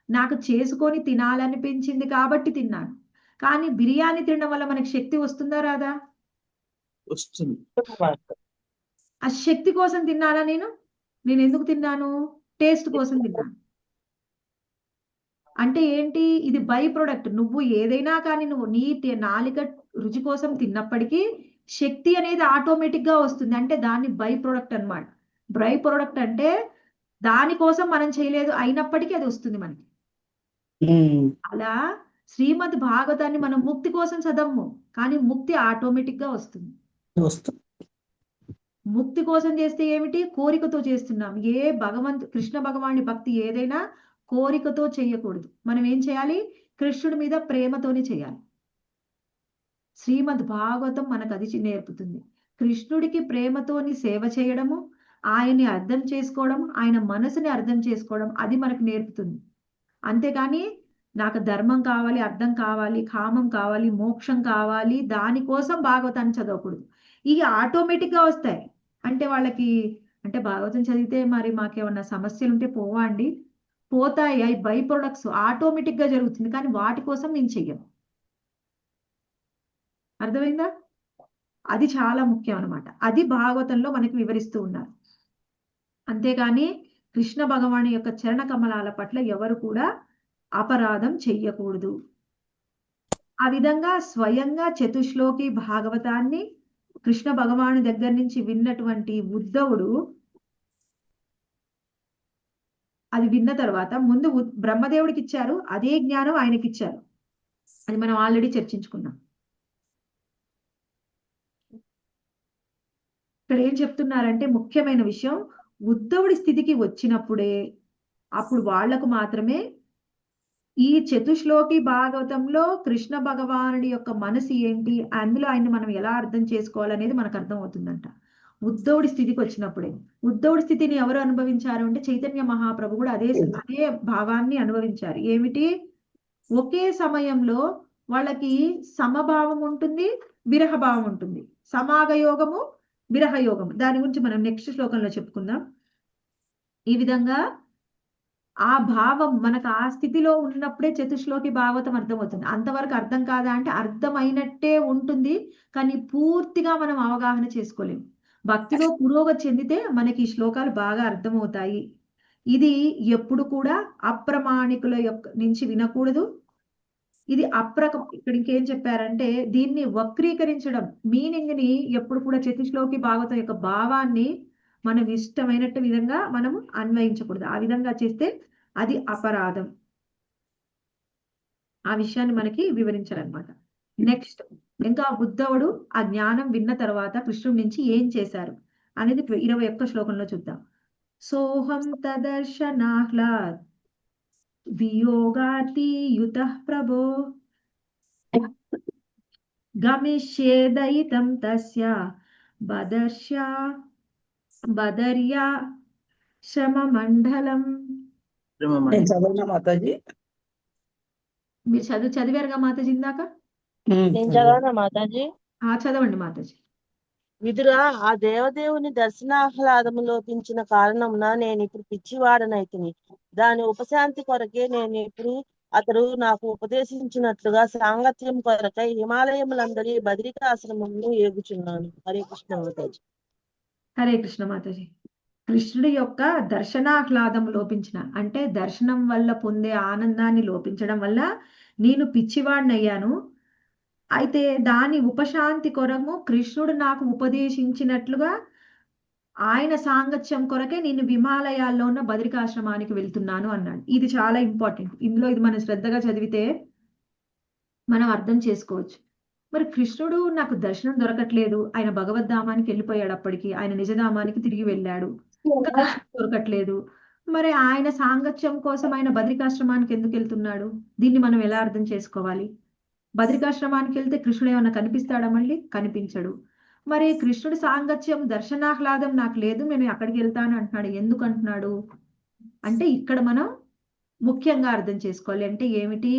నాకు చేసుకొని తినాలనిపించింది కాబట్టి తిన్నాను. కానీ బిర్యానీ తినడం వల్ల మనకి శక్తి వస్తుందా రాదా? వస్తుంది. ఆ శక్తి కోసం తిన్నానా? నేను ఎందుకు తిన్నాను? టేస్ట్ కోసం తిన్నాను. అంటే ఏంటి? ఇది బై ప్రొడక్ట్. నువ్వు ఏదైనా కానీ నువ్వు నీ నాలిక రుచి కోసం తిన్నప్పటికీ శక్తి అనేది ఆటోమేటిక్ గా వస్తుంది. అంటే దాన్ని బై ప్రొడక్ట్ అన్నమాట. బై ప్రొడక్ట్ అంటే దానికోసం మనం చేయలేదు, అయినప్పటికీ అది వస్తుంది మనకి. అలా శ్రీమద్ భాగవతాన్ని మనం ముక్తి కోసం చదవము, కానీ ముక్తి ఆటోమేటిక్ గా వస్తుంది. ముక్తి కోసం చేస్తే ఏమిటి? కోరికతో చేస్తున్నాం. కృష్ణ భగవాని భక్తి ఏదైనా కోరికతో చేయకూడదు. మనం ఏం చేయాలి? కృష్ణుడి మీద ప్రేమతోనే చేయాలి. శ్రీమద్ భాగవతం మనకు అది నేర్పుతుంది. కృష్ణుడికి ప్రేమతోని సేవ చేయడము, ఆయన్ని అర్థం చేసుకోవడం, ఆయన మనసుని అర్థం చేసుకోవడం, అది మనకు నేర్పుతుంది. అంతేగాని నాకు ధర్మం కావాలి, అర్థం కావాలి, కామం కావాలి, మోక్షం కావాలి, దానికోసం భాగవతాన్ని చదవకూడదు. ఇవి ఆటోమేటిక్ గా వస్తాయి. అంటే వాళ్ళకి అంటే భాగవతం చదివితే మరి మాకేమన్నా సమస్యలు ఉంటే పోవా అండి? పోతాయి. అవి బై ప్రొడక్ట్స్ ఆటోమేటిక్ గా జరుగుతుంది. కానీ వాటి కోసం నేను చెయ్యను. అర్థమైందా? అది చాలా ముఖ్యం అన్నమాట. అది భాగవతంలో మనకి వివరిస్తూ ఉన్నారు. అంతేగాని కృష్ణ భగవాని యొక్క చరణ కమలాల పట్ల ఎవరు కూడా అపరాధం చెయ్యకూడదు. ఆ విధంగా స్వయంగా చతుశ్లోకి భాగవతాన్ని కృష్ణ భగవాను దగ్గర నుంచి విన్నటువంటి ఉద్ధవుడు అది విన్న తర్వాత ముందు బ్రహ్మదేవుడికి ఇచ్చారు, అదే జ్ఞానం ఆయనకి ఇచ్చారు. అది మనం ఆల్రెడీ చర్చించుకున్నాం. ఇక్కడ ఏం చెప్తున్నారంటే ముఖ్యమైన విషయం, ఉద్ధవుడి స్థితికి వచ్చినప్పుడే అప్పుడు వాళ్లకు మాత్రమే ఈ చతుశ్లోకి భాగవతంలో కృష్ణ భగవానుడి యొక్క మనసు ఏంటి, అందులో ఆయన్ని మనం ఎలా అర్థం చేసుకోవాలనేది మనకు అర్థం అవుతుందంట ఉద్ధవుడి స్థితికి వచ్చినప్పుడే. ఉద్ధవుడి స్థితిని ఎవరు అనుభవించారు అంటే చైతన్య మహాప్రభు కూడా అదే భావాన్ని అనుభవించారు. ఏమిటి? ఒకే సమయంలో వాళ్ళకి సమభావం ఉంటుంది, విరహభావం ఉంటుంది. సమాగయోగము, విరహయోగము. దాని గురించి మనం నెక్స్ట్ శ్లోకంలో చెప్పుకుందాం. ఈ విధంగా ఆ భావం మనకు ఆ స్థితిలో ఉన్నప్పుడే చతుశ్లోకి భాగవతం అర్థమవుతుంది. అంతవరకు అర్థం కాదా అంటే అర్థమైనట్టే ఉంటుంది, కానీ పూర్తిగా మనం అవగాహన చేసుకోలేము. భక్తిలో పురోగతి చెందితే మనకి ఈ శ్లోకాలు బాగా అర్థమవుతాయి. ఇది ఎప్పుడు కూడా అప్రమాణికుల నుంచి వినకూడదు. ఇది ఇక్కడ ఇంకేం చెప్పారంటే దీన్ని వక్రీకరించడం, మీనింగ్ ని ఎప్పుడు కూడా చతుశ్లోకి భాగవతం యొక్క భావాన్ని మనం ఇష్టమైనట్టు విధంగా మనము అన్వయించకూడదు. ఆ విధంగా చేస్తే అది అపరాధం. ఆ విషయాన్ని మనకి వివరించారనమాట. నెక్స్ట్ ఇంకా ఉద్ధవుడు ఆ జ్ఞానం విన్న తర్వాత కృష్ణుడి నుంచి ఏం చేశారు అనేది 21వ శ్లోకంలో చూద్దాం. సోహం తదర్శనాహ్లాద్ వియోగాతియుతః ప్రభో గమిష్యేదయితం తస్య బదర్యా శమమండలం. నేను చదివిన మాతాజీ. మీరు చదివారుగా మాతాజీ ఇందాక? నేను చదవనా మాతాజీ? చదవండి మాతాజీ. విదురా, ఆ దేవదేవుని దర్శనాహ్లాదము లోపించిన కారణమున నేను ఇప్పుడు పిచ్చివాడనైతిని. దాని ఉపశాంతి కొరకే నేను ఇప్పుడు అతడు నాకు ఉపదేశించినట్లుగా సాంగత్యం కొరకై హిమాలయములందరి బదరికాశ్రమమును ఏగుచున్నాను. హరే కృష్ణ మాతాజీ. హరే కృష్ణ మాతాజీ. కృష్ణుడి యొక్క దర్శనాహ్లాదం లోపించిన అంటే దర్శనం వల్ల పొందే ఆనందాన్ని లోపించడం వల్ల నేను పిచ్చివాడినయ్యాను. అయితే దాని ఉపశాంతి కొరకు కృష్ణుడు నాకు ఉపదేశించినట్లుగా ఆయన సాంగత్యం కొరకే నేను హిమాలయాల్లో ఉన్న బదరికాశ్రమానికి వెళ్తున్నాను అన్నాడు. ఇది చాలా ఇంపార్టెంట్. ఇందులో ఇది మనం శ్రద్ధగా చదివితే మనం అర్థం చేసుకోవచ్చు. మరి కృష్ణుడు నాకు దర్శనం దొరకట్లేదు, ఆయన భగవద్ధామానికి వెళ్ళిపోయాడు, అప్పటికి ఆయన నిజధామానికి తిరిగి వెళ్ళాడు, ఇంకా దర్శనం దొరకట్లేదు. మరి ఆయన సాంగత్యం కోసం ఆయన బద్రికాశ్రమానికి ఎందుకు వెళ్తున్నాడు? దీన్ని మనం ఎలా అర్థం చేసుకోవాలి? బద్రికాశ్రమానికి వెళ్తే కృష్ణుడు ఏమన్నా కనిపిస్తాడా? మళ్ళీ కనిపించడు. మరి కృష్ణుడి సాంగత్యం దర్శనాహ్లాదం నాకు లేదు, నేను అక్కడికి వెళ్తాను అంటున్నాడు. ఎందుకు అంటున్నాడు అంటే ఇక్కడ మనం ముఖ్యంగా అర్థం చేసుకోవాలి. అంటే ఏమిటి?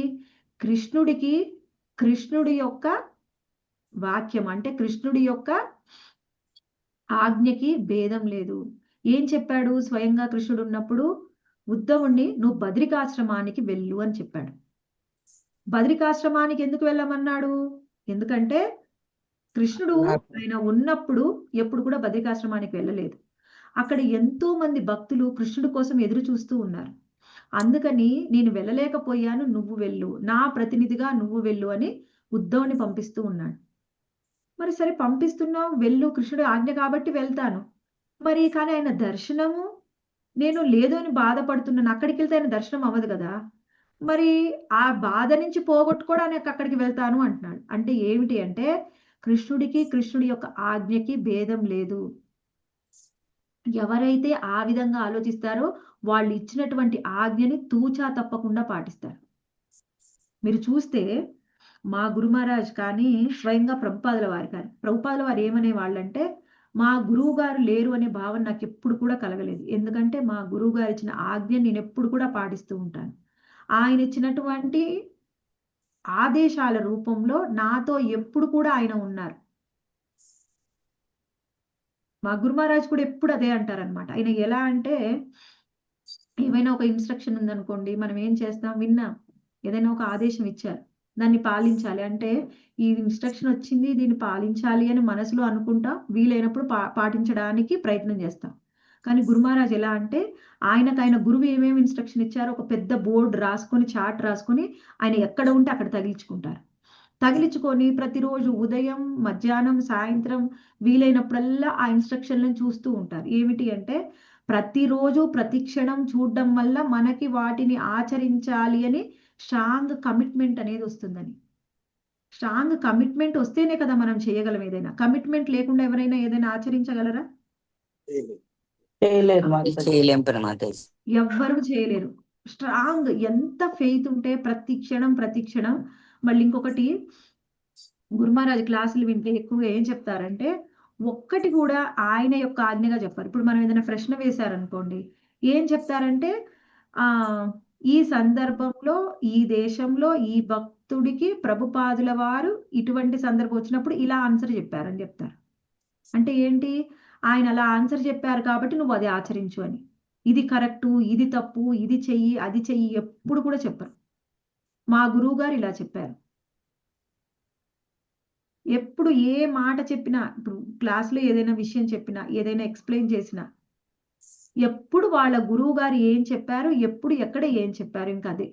కృష్ణుడి యొక్క వాక్యం అంటే కృష్ణుడి యొక్క ఆజ్ఞకి భేదం లేదు. ఏం చెప్పాడు? స్వయంగా కృష్ణుడు ఉన్నప్పుడు ఉద్ధవుణ్ణి నువ్వు బద్రికాశ్రమానికి వెళ్ళు అని చెప్పాడు. బద్రికాశ్రమానికి ఎందుకు వెళ్ళమన్నాడు? ఎందుకంటే కృష్ణుడు ఆయన ఉన్నప్పుడు ఎప్పుడు కూడా బద్రికాశ్రమానికి వెళ్ళలేదు. అక్కడ ఎంతో మంది భక్తులు కృష్ణుడి కోసం ఎదురు చూస్తూ ఉన్నారు. అందుకని నేను వెళ్ళలేకపోయాను, నువ్వు వెళ్ళు, నా ప్రతినిధిగా నువ్వు వెళ్ళు అని ఉద్ధవుని పంపిస్తూ ఉన్నాడు. మరి సరే పంపిస్తున్నావు, వెళ్ళు, కృష్ణుడు ఆజ్ఞ కాబట్టి వెళ్తాను. మరి కానీ ఆయన దర్శనము నేను లేదు అని బాధపడుతున్నాను, అక్కడికి వెళ్తే ఆయన దర్శనం అవ్వదు కదా. మరి ఆ బాధ నుంచి పోగొట్టుకోవడానికి అక్కడికి వెళ్తాను అంటున్నాడు. అంటే ఏమిటి అంటే కృష్ణుడి యొక్క ఆజ్ఞకి భేదం లేదు. ఎవరైతే ఆ విధంగా ఆలోచిస్తారో వాళ్ళు ఇచ్చినటువంటి ఆజ్ఞని తూచా తప్పకుండా పాటిస్తారు. మీరు చూస్తే మా గురు మహారాజ్ కానీ స్వయంగా ప్రభుపాదుల వారు కానీ ప్రభుపాదుల వారు ఏమనే వాళ్ళంటే మా గురువు గారు లేరు అనే భావన నాకు ఎప్పుడు కూడా కలగలేదు. ఎందుకంటే మా గురువు గారు ఇచ్చిన ఆజ్ఞ నేను ఎప్పుడు కూడా పాటిస్తూ ఉంటాను. ఆయన ఇచ్చినటువంటి ఆదేశాల రూపంలో నాతో ఎప్పుడు కూడా ఆయన ఉన్నారు. మా గురు మహారాజ్ కూడా ఎప్పుడు అదే అంటారనమాట. ఆయన ఎలా అంటే ఏమైనా ఒక ఇన్స్ట్రక్షన్ ఉందనుకోండి, మనం ఏం చేస్తాం? విన్నాం, ఏదైనా ఒక ఆదేశం ఇచ్చారు, దాన్ని పాలించాలి అంటే ఈ ఇన్స్ట్రక్షన్ వచ్చింది, దీన్ని పాలించాలి అని మనసులో అనుకుంటా, వీలైనప్పుడు పాటించడానికి ప్రయత్నం చేస్తాం. కానీ గురు మహారాజ్ ఎలా అంటే ఆయన గురువు ఏమేమి ఇన్స్ట్రక్షన్ ఇచ్చారో ఒక పెద్ద బోర్డు రాసుకొని, చార్ట్ రాసుకొని ఆయన ఎక్కడ ఉంటే అక్కడ తగిలించుకొని ప్రతిరోజు ఉదయం, మధ్యాహ్నం, సాయంత్రం వీలైనప్పుడల్లా ఆ ఇన్స్ట్రక్షన్లను చూస్తూ ఉంటారు. ఏమిటి అంటే ప్రతిరోజు ప్రతి క్షణం చూడడం వల్ల మనకి వాటిని ఆచరించాలి అని స్ట్రాంగ్ కమిట్మెంట్ అనేది వస్తుందని. స్ట్రాంగ్ కమిట్మెంట్ వస్తేనే కదా మనం చేయగలం ఏదైనా. కమిట్మెంట్ లేకుండా ఎవరైనా ఏదైనా ఆచరించగలరా? ఎవ్వరూ చేయలేరు. స్ట్రాంగ్ ఎంత ఫెయిత్ ఉంటే ప్రతి క్షణం. మళ్ళీ ఇంకొకటి, గురు మహారాజ్ క్లాసులు వింటే ఎక్కువగా ఏం చెప్తారంటే ఒక్కటి కూడా ఆయన యొక్క ఆజ్ఞగా చెప్పారు. ఇప్పుడు మనం ఏదైనా ప్రశ్న వేశారనుకోండి, ఏం చెప్తారంటే ఈ సందర్భంలో, ఈ దేశంలో, ఈ భక్తుడికి ప్రభుపాదుల వారు ఇటువంటి సందర్భం వచ్చినప్పుడు ఇలా ఆన్సర్ చెప్పారని చెప్తారు. అంటే ఏంటి? ఆయన అలా ఆన్సర్ చెప్పారు కాబట్టి నువ్వు అది ఆచరించు అని. ఇది కరెక్టు, ఇది తప్పు, ఇది చెయ్యి, అది చెయ్యి ఎప్పుడు కూడా చెప్పరు. మా గురువు గారు ఇలా చెప్పారు. ఎప్పుడు ఏ మాట చెప్పినా, ఇప్పుడు క్లాస్లో ఏదైనా విషయం చెప్పినా, ఏదైనా ఎక్స్ప్లెయిన్ చేసినా, ఎప్పుడు వాళ్ళ గురువు గారు ఏం చెప్పారు, ఎప్పుడు ఎక్కడ ఏం చెప్పారు, ఇంకా అదే.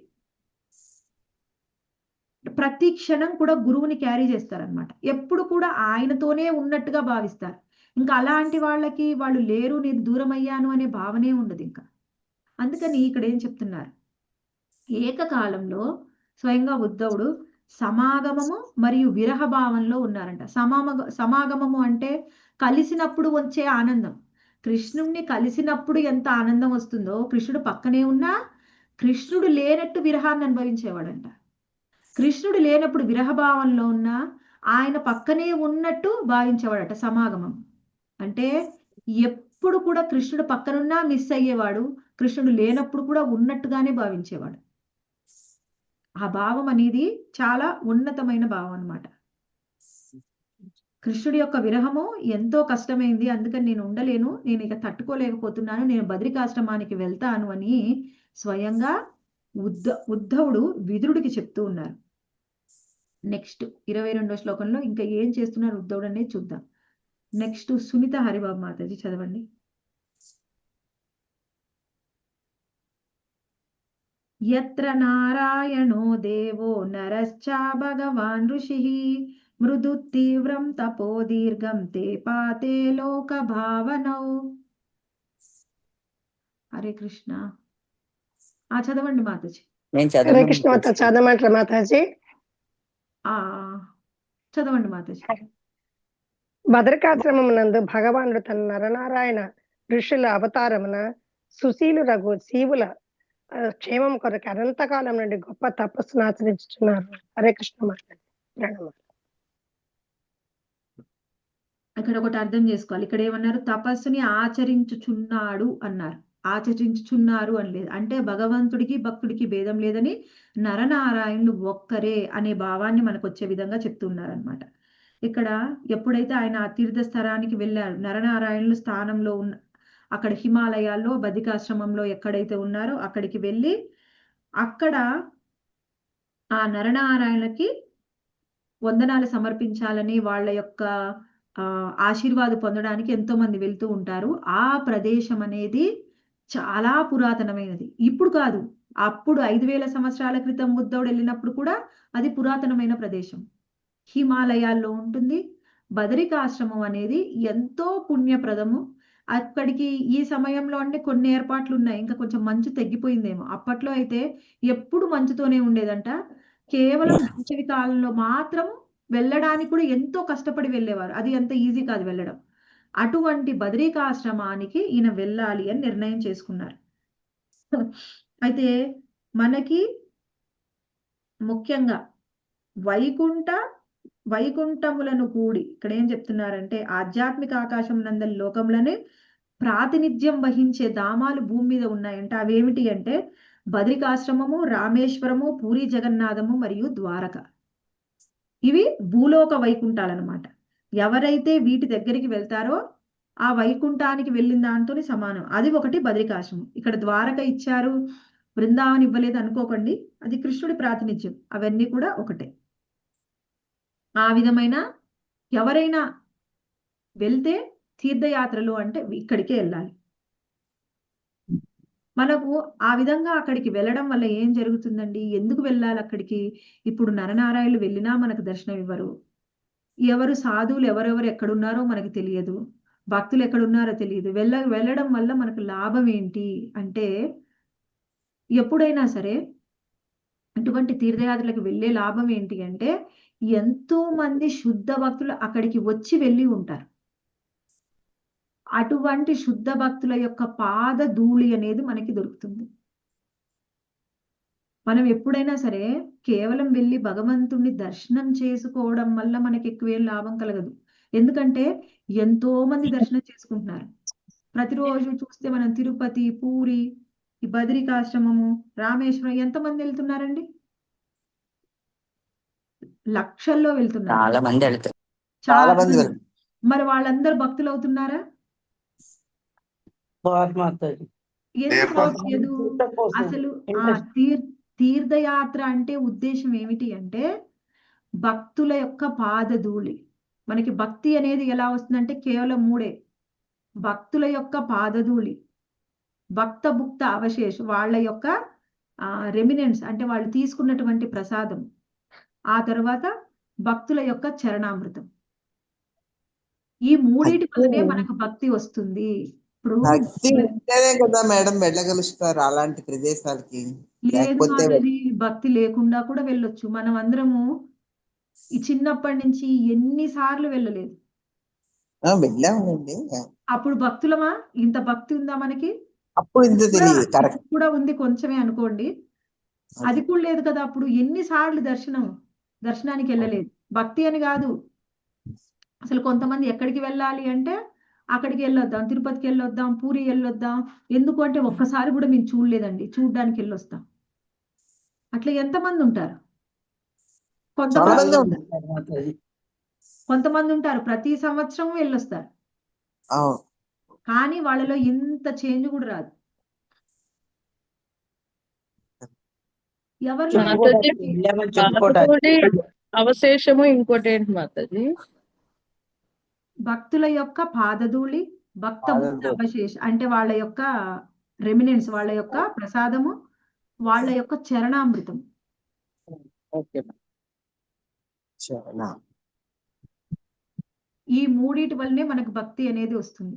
ప్రతి క్షణం కూడా గురువుని క్యారీ చేస్తారనమాట. ఎప్పుడు కూడా ఆయనతోనే ఉన్నట్టుగా భావిస్తారు. ఇంకా అలాంటి వాళ్ళకి వాళ్ళు లేరు, నేను దూరం అయ్యాను అనే భావనే ఉండదు ఇంకా. అందుకని ఇక్కడ ఏం చెప్తున్నారు? ఏకకాలంలో స్వయంగా ఉద్ధవుడు సమాగమము మరియు విరహ భావంలో ఉన్నారంట. సమాగమము అంటే కలిసినప్పుడు వచ్చే ఆనందం. కృష్ణుడిని కలిసినప్పుడు ఎంత ఆనందం వస్తుందో, కృష్ణుడు పక్కనే ఉన్నా కృష్ణుడు లేనట్టు విరహాన్ని అనుభవించేవాడంట. కృష్ణుడు లేనప్పుడు విరహభావంలో ఉన్నా ఆయన పక్కనే ఉన్నట్టు భావించేవాడట. సమాగమం అంటే ఎప్పుడు కూడా కృష్ణుడు పక్కనున్నా మిస్ అయ్యేవాడు, కృష్ణుడు లేనప్పుడు కూడా ఉన్నట్టుగానే భావించేవాడు. ఆ భావం అనేది చాలా ఉన్నతమైన భావం అన్నమాట. కృష్ణుడి యొక్క విరహము ఎంతో కష్టమైంది, అందుకని నేను ఉండలేను, నేను ఇక తట్టుకోలేకపోతున్నాను, నేను బద్రికాశ్రమానికి వెళ్తాను అని స్వయంగా ఉద్ధవుడు విదురుడికి చెప్తూ ఉన్నారు. నెక్స్ట్ 22వ శ్లోకంలో ఇంకా ఏం చేస్తున్నారు ఉద్ధవుడు అనేది చూద్దాం. నెక్స్ట్ సునీత హరిబాబు మాతాజీ చదవండి. యత్ర నారాయణో దేవో నరశ్చా భగవాన్ ఋషిః మృదు తీవ్రం తపో దీర్ఘం te పాతే లోక భావనౌ. హరే కృష్ణ. చదవండి మాతాజీ. హరే కృష్ణ మాత చదవమంటారా మాతాజీ? చదవండి మాతాజీ. భద్రకాశ్రమమునందు భగవానుడు తన నరనారాయణ ఋషుల అవతారమున సుశీలు రఘు శివుల క్షేమం కొరకు అనంతకాలం నుండి గొప్ప తపస్సును ఆచరించుతున్నారు. హరే కృష్ణ మాతాజీ. ప్రణామాలు. ఇక్కడ ఒకటి అర్థం చేసుకోవాలి. ఇక్కడ ఏమన్నారు? తపస్సుని ఆచరించుచున్నాడు అన్నారు, ఆచరించుచున్నారు అని లేదు. అంటే భగవంతుడికి భక్తుడికి భేదం లేదని, నరనారాయణులు ఒక్కరే అనే భావాన్ని మనకు వచ్చే విధంగా చెప్తున్నారు అనమాట. ఇక్కడ ఎప్పుడైతే ఆయన ఆ తీర్థస్థలానికి వెళ్ళారు, నరనారాయణులు స్థానంలో ఉన్న అక్కడ హిమాలయాల్లో బద్రికాశ్రమంలో ఎక్కడైతే ఉన్నారో అక్కడికి వెళ్ళి అక్కడ ఆ నరనారాయణకి వందనాలు సమర్పించాలని, వాళ్ళ యొక్క ఆశీర్వాదం పొందడానికి ఎంతో మంది వెళ్తూ ఉంటారు. ఆ ప్రదేశం అనేది చాలా పురాతనమైనది. ఇప్పుడు కాదు, అప్పుడు 5000 సంవత్సరాల క్రితం ఉద్ధవుడు వెళ్ళినప్పుడు కూడా అది పురాతనమైన ప్రదేశం, హిమాలయాల్లో ఉంటుంది. బదరికాశ్రమం అనేది ఎంతో పుణ్యప్రదము. అక్కడికి ఈ సమయంలో అంటే కొన్ని ఏర్పాట్లు ఉన్నాయి, ఇంకా కొంచెం మంచు తగ్గిపోయిందేమో. అప్పట్లో అయితే ఎప్పుడు మంచుతోనే ఉండేదంట. కేవలం వేసవి కాలంలో మాత్రం వెళ్ళడానికి కూడా ఎంతో కష్టపడి వెళ్ళేవారు, అది అంత ఈజీ కాదు వెళ్ళడం. అటువంటి బదరికాశ్రమానికి ఈయన వెళ్ళాలి అని నిర్ణయం చేసుకున్నారు. అయితే మనకి ముఖ్యంగా వైకుంఠములను కూడి ఇక్కడ ఏం చెప్తున్నారంటే, ఆధ్యాత్మిక ఆకాశం నందలి లోకంలోనే ప్రాతినిధ్యం వహించే ధామాలు భూమి మీద ఉన్నాయంటే అవేమిటి అంటే బదరికాశ్రమము, రామేశ్వరము, పూరి జగన్నాథము మరియు ద్వారక. ఇవి భూలోక వైకుంఠాలన్నమాట. ఎవరైతే వీటి దగ్గరికి వెళ్తారో ఆ వైకుంఠానికి వెళ్ళిన దాంతో సమానం. అది ఒకటి బదరికాశ్రమం. ఇక్కడ ద్వారక ఇచ్చారు, బృందావనం ఇవ్వలేదు అనుకోకండి, అది కృష్ణుడి ప్రాతినిధ్యం. అవన్నీ కూడా ఒకటే. ఆ విధమైన ఎవరైనా వెళ్తే తీర్థయాత్రలు అంటే ఇక్కడికే వెళ్ళాలి. మనకు ఆ విధంగా అక్కడికి వెళ్ళడం వల్ల ఏం జరుగుతుందండి? ఎందుకు వెళ్ళాలి అక్కడికి? ఇప్పుడు నరనారాయణులు వెళ్ళినా మనకు దర్శనం ఇవ్వరు. ఎవరు సాధువులు ఎవరెవరు ఎక్కడున్నారో మనకు తెలియదు, భక్తులు ఎక్కడున్నారో తెలియదు. వెళ్ళడం వల్ల మనకు లాభం ఏంటి అంటే, ఎప్పుడైనా సరే అటువంటి తీర్థయాత్రలకు వెళ్ళే లాభం ఏంటి అంటే, ఎంతో మంది శుద్ధ భక్తులు అక్కడికి వచ్చి వెళ్ళి ఉంటారు. అటువంటి శుద్ధ భక్తుల యొక్క పాద ధూళి అనేది మనకి దొరుకుతుంది. మనం ఎప్పుడైనా సరే కేవలం వెళ్ళి భగవంతుణ్ణి దర్శనం చేసుకోవడం వల్ల మనకి ఎక్కువేం లాభం కలగదు. ఎందుకంటే ఎంతో మంది దర్శనం చేసుకుంటున్నారు. ప్రతిరోజు చూస్తే మనం తిరుపతి, పూరి, ఈ బదరికాశ్రమము, రామేశ్వరం ఎంతమంది వెళ్తున్నారండి? లక్షల్లో వెళ్తున్నారు, చాలా మంది వెళ్తారు. చాలా మంది. మరి వాళ్ళందరూ భక్తులు అవుతున్నారా? ఎందుకు అవట్లేదు? అసలు ఆ తీర్థయాత్ర అంటే ఉద్దేశం ఏమిటి అంటే భక్తుల యొక్క పాదధూళి. మనకి భక్తి అనేది ఎలా వస్తుందంటే కేవలం 3: భక్తుల యొక్క పాదధూళి, భక్త భుక్త అవశేషం, వాళ్ళ యొక్క రెమినెంట్స్ అంటే వాళ్ళు తీసుకున్నటువంటి ప్రసాదం, ఆ తర్వాత భక్తుల యొక్క చరణామృతం. ఈ మూడింటి వల్లనే మనకు భక్తి వస్తుంది. ఇప్పుడు భక్తి ఉంటేనే కదా మేడం వెళ్ళగలుస్తారు అలాంటి ప్రదేశాలకి. లేదు మాధవి, భక్తి లేకుండా కూడా వెళ్ళొచ్చు. మనం అందరము ఈ చిన్నప్పటి నుంచి ఎన్నిసార్లు వెళ్ళలేదు? వెళ్ళామండి. అప్పుడు భక్తులమా? ఇంత భక్తి ఉందా మనకి? అప్పుడు ఇంత తెలియదు. కరెక్ట్ కూడా ఉంది, కొంచెమే అనుకోండి. అది కూడా లేదు కదా. అప్పుడు ఎన్నిసార్లు దర్శనానికి వెళ్ళలేదు. భక్తి అని కాదు, అసలు కొంతమంది ఎక్కడికి వెళ్ళాలి అంటే అక్కడికి వెళ్ళొద్దాం, తిరుపతికి వెళ్ళొద్దాం, పూరి వెళ్ళొద్దాం. ఎందుకు అంటే ఒక్కసారి కూడా మేము చూడలేదండి, చూడడానికి వెళ్ళొస్తాం. అట్లా ఎంతమంది ఉంటారు? చాలా కొంతమంది మంది ఉంటారు. మాతాజీ. కొంతమంది ఉంటారు ప్రతి సంవత్సరం వెళ్ళొస్తారు, అవును. కానీ వాళ్ళలో ఇంత చేంజ్ కూడా రాదు. ఎవరిలో చెప్పుకోవడానికి ఏంటి? వెళ్ళామని చెప్పుకోవడానికి. అవశేషము ఇంకోటి ఏంటి మాతాజీ? భక్తుల యొక్క పాదధూళి, భక్త బుద్ధ పాదధూళి. అవశేష అంటే వాళ్ళ యొక్క రెమినెన్స్, వాళ్ళ యొక్క ప్రసాదము, వాళ్ళ యొక్క చరణామృతం. ఓకే. చాలా. ఈ మూడిటి వల్లనే మనకు భక్తి అనేది వస్తుంది.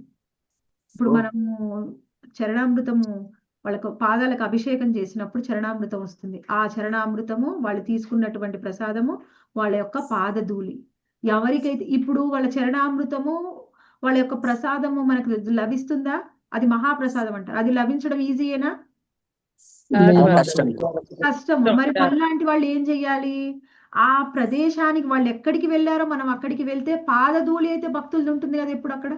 ఇప్పుడు ఓ. మనము చరణామృతము వాళ్ళకు పాదాలకు అభిషేకం చేసినప్పుడు చరణామృతం వస్తుంది. ఆ చరణామృతము వాళ్ళు తీసుకున్నటువంటి ప్రసాదము, వాళ్ళ యొక్క పాదధూళి. ఎవరికైతే ఇప్పుడు వాళ్ళ చరణామృతము, వాళ్ళ యొక్క ప్రసాదము మనకు లభిస్తుందా? అది మహాప్రసాదం అంటారు. అది లభించడం ఈజీయేనా? కష్టం. కష్టము. మరి మనలాంటి వాళ్ళు ఏం చెయ్యాలి? ఆ ప్రదేశానికి వాళ్ళు ఎక్కడికి వెళ్ళారో మనం అక్కడికి వెళ్తే పాదధూళి అయితే భక్తులది ఉంటుంది కదా ఎప్పుడు అక్కడ.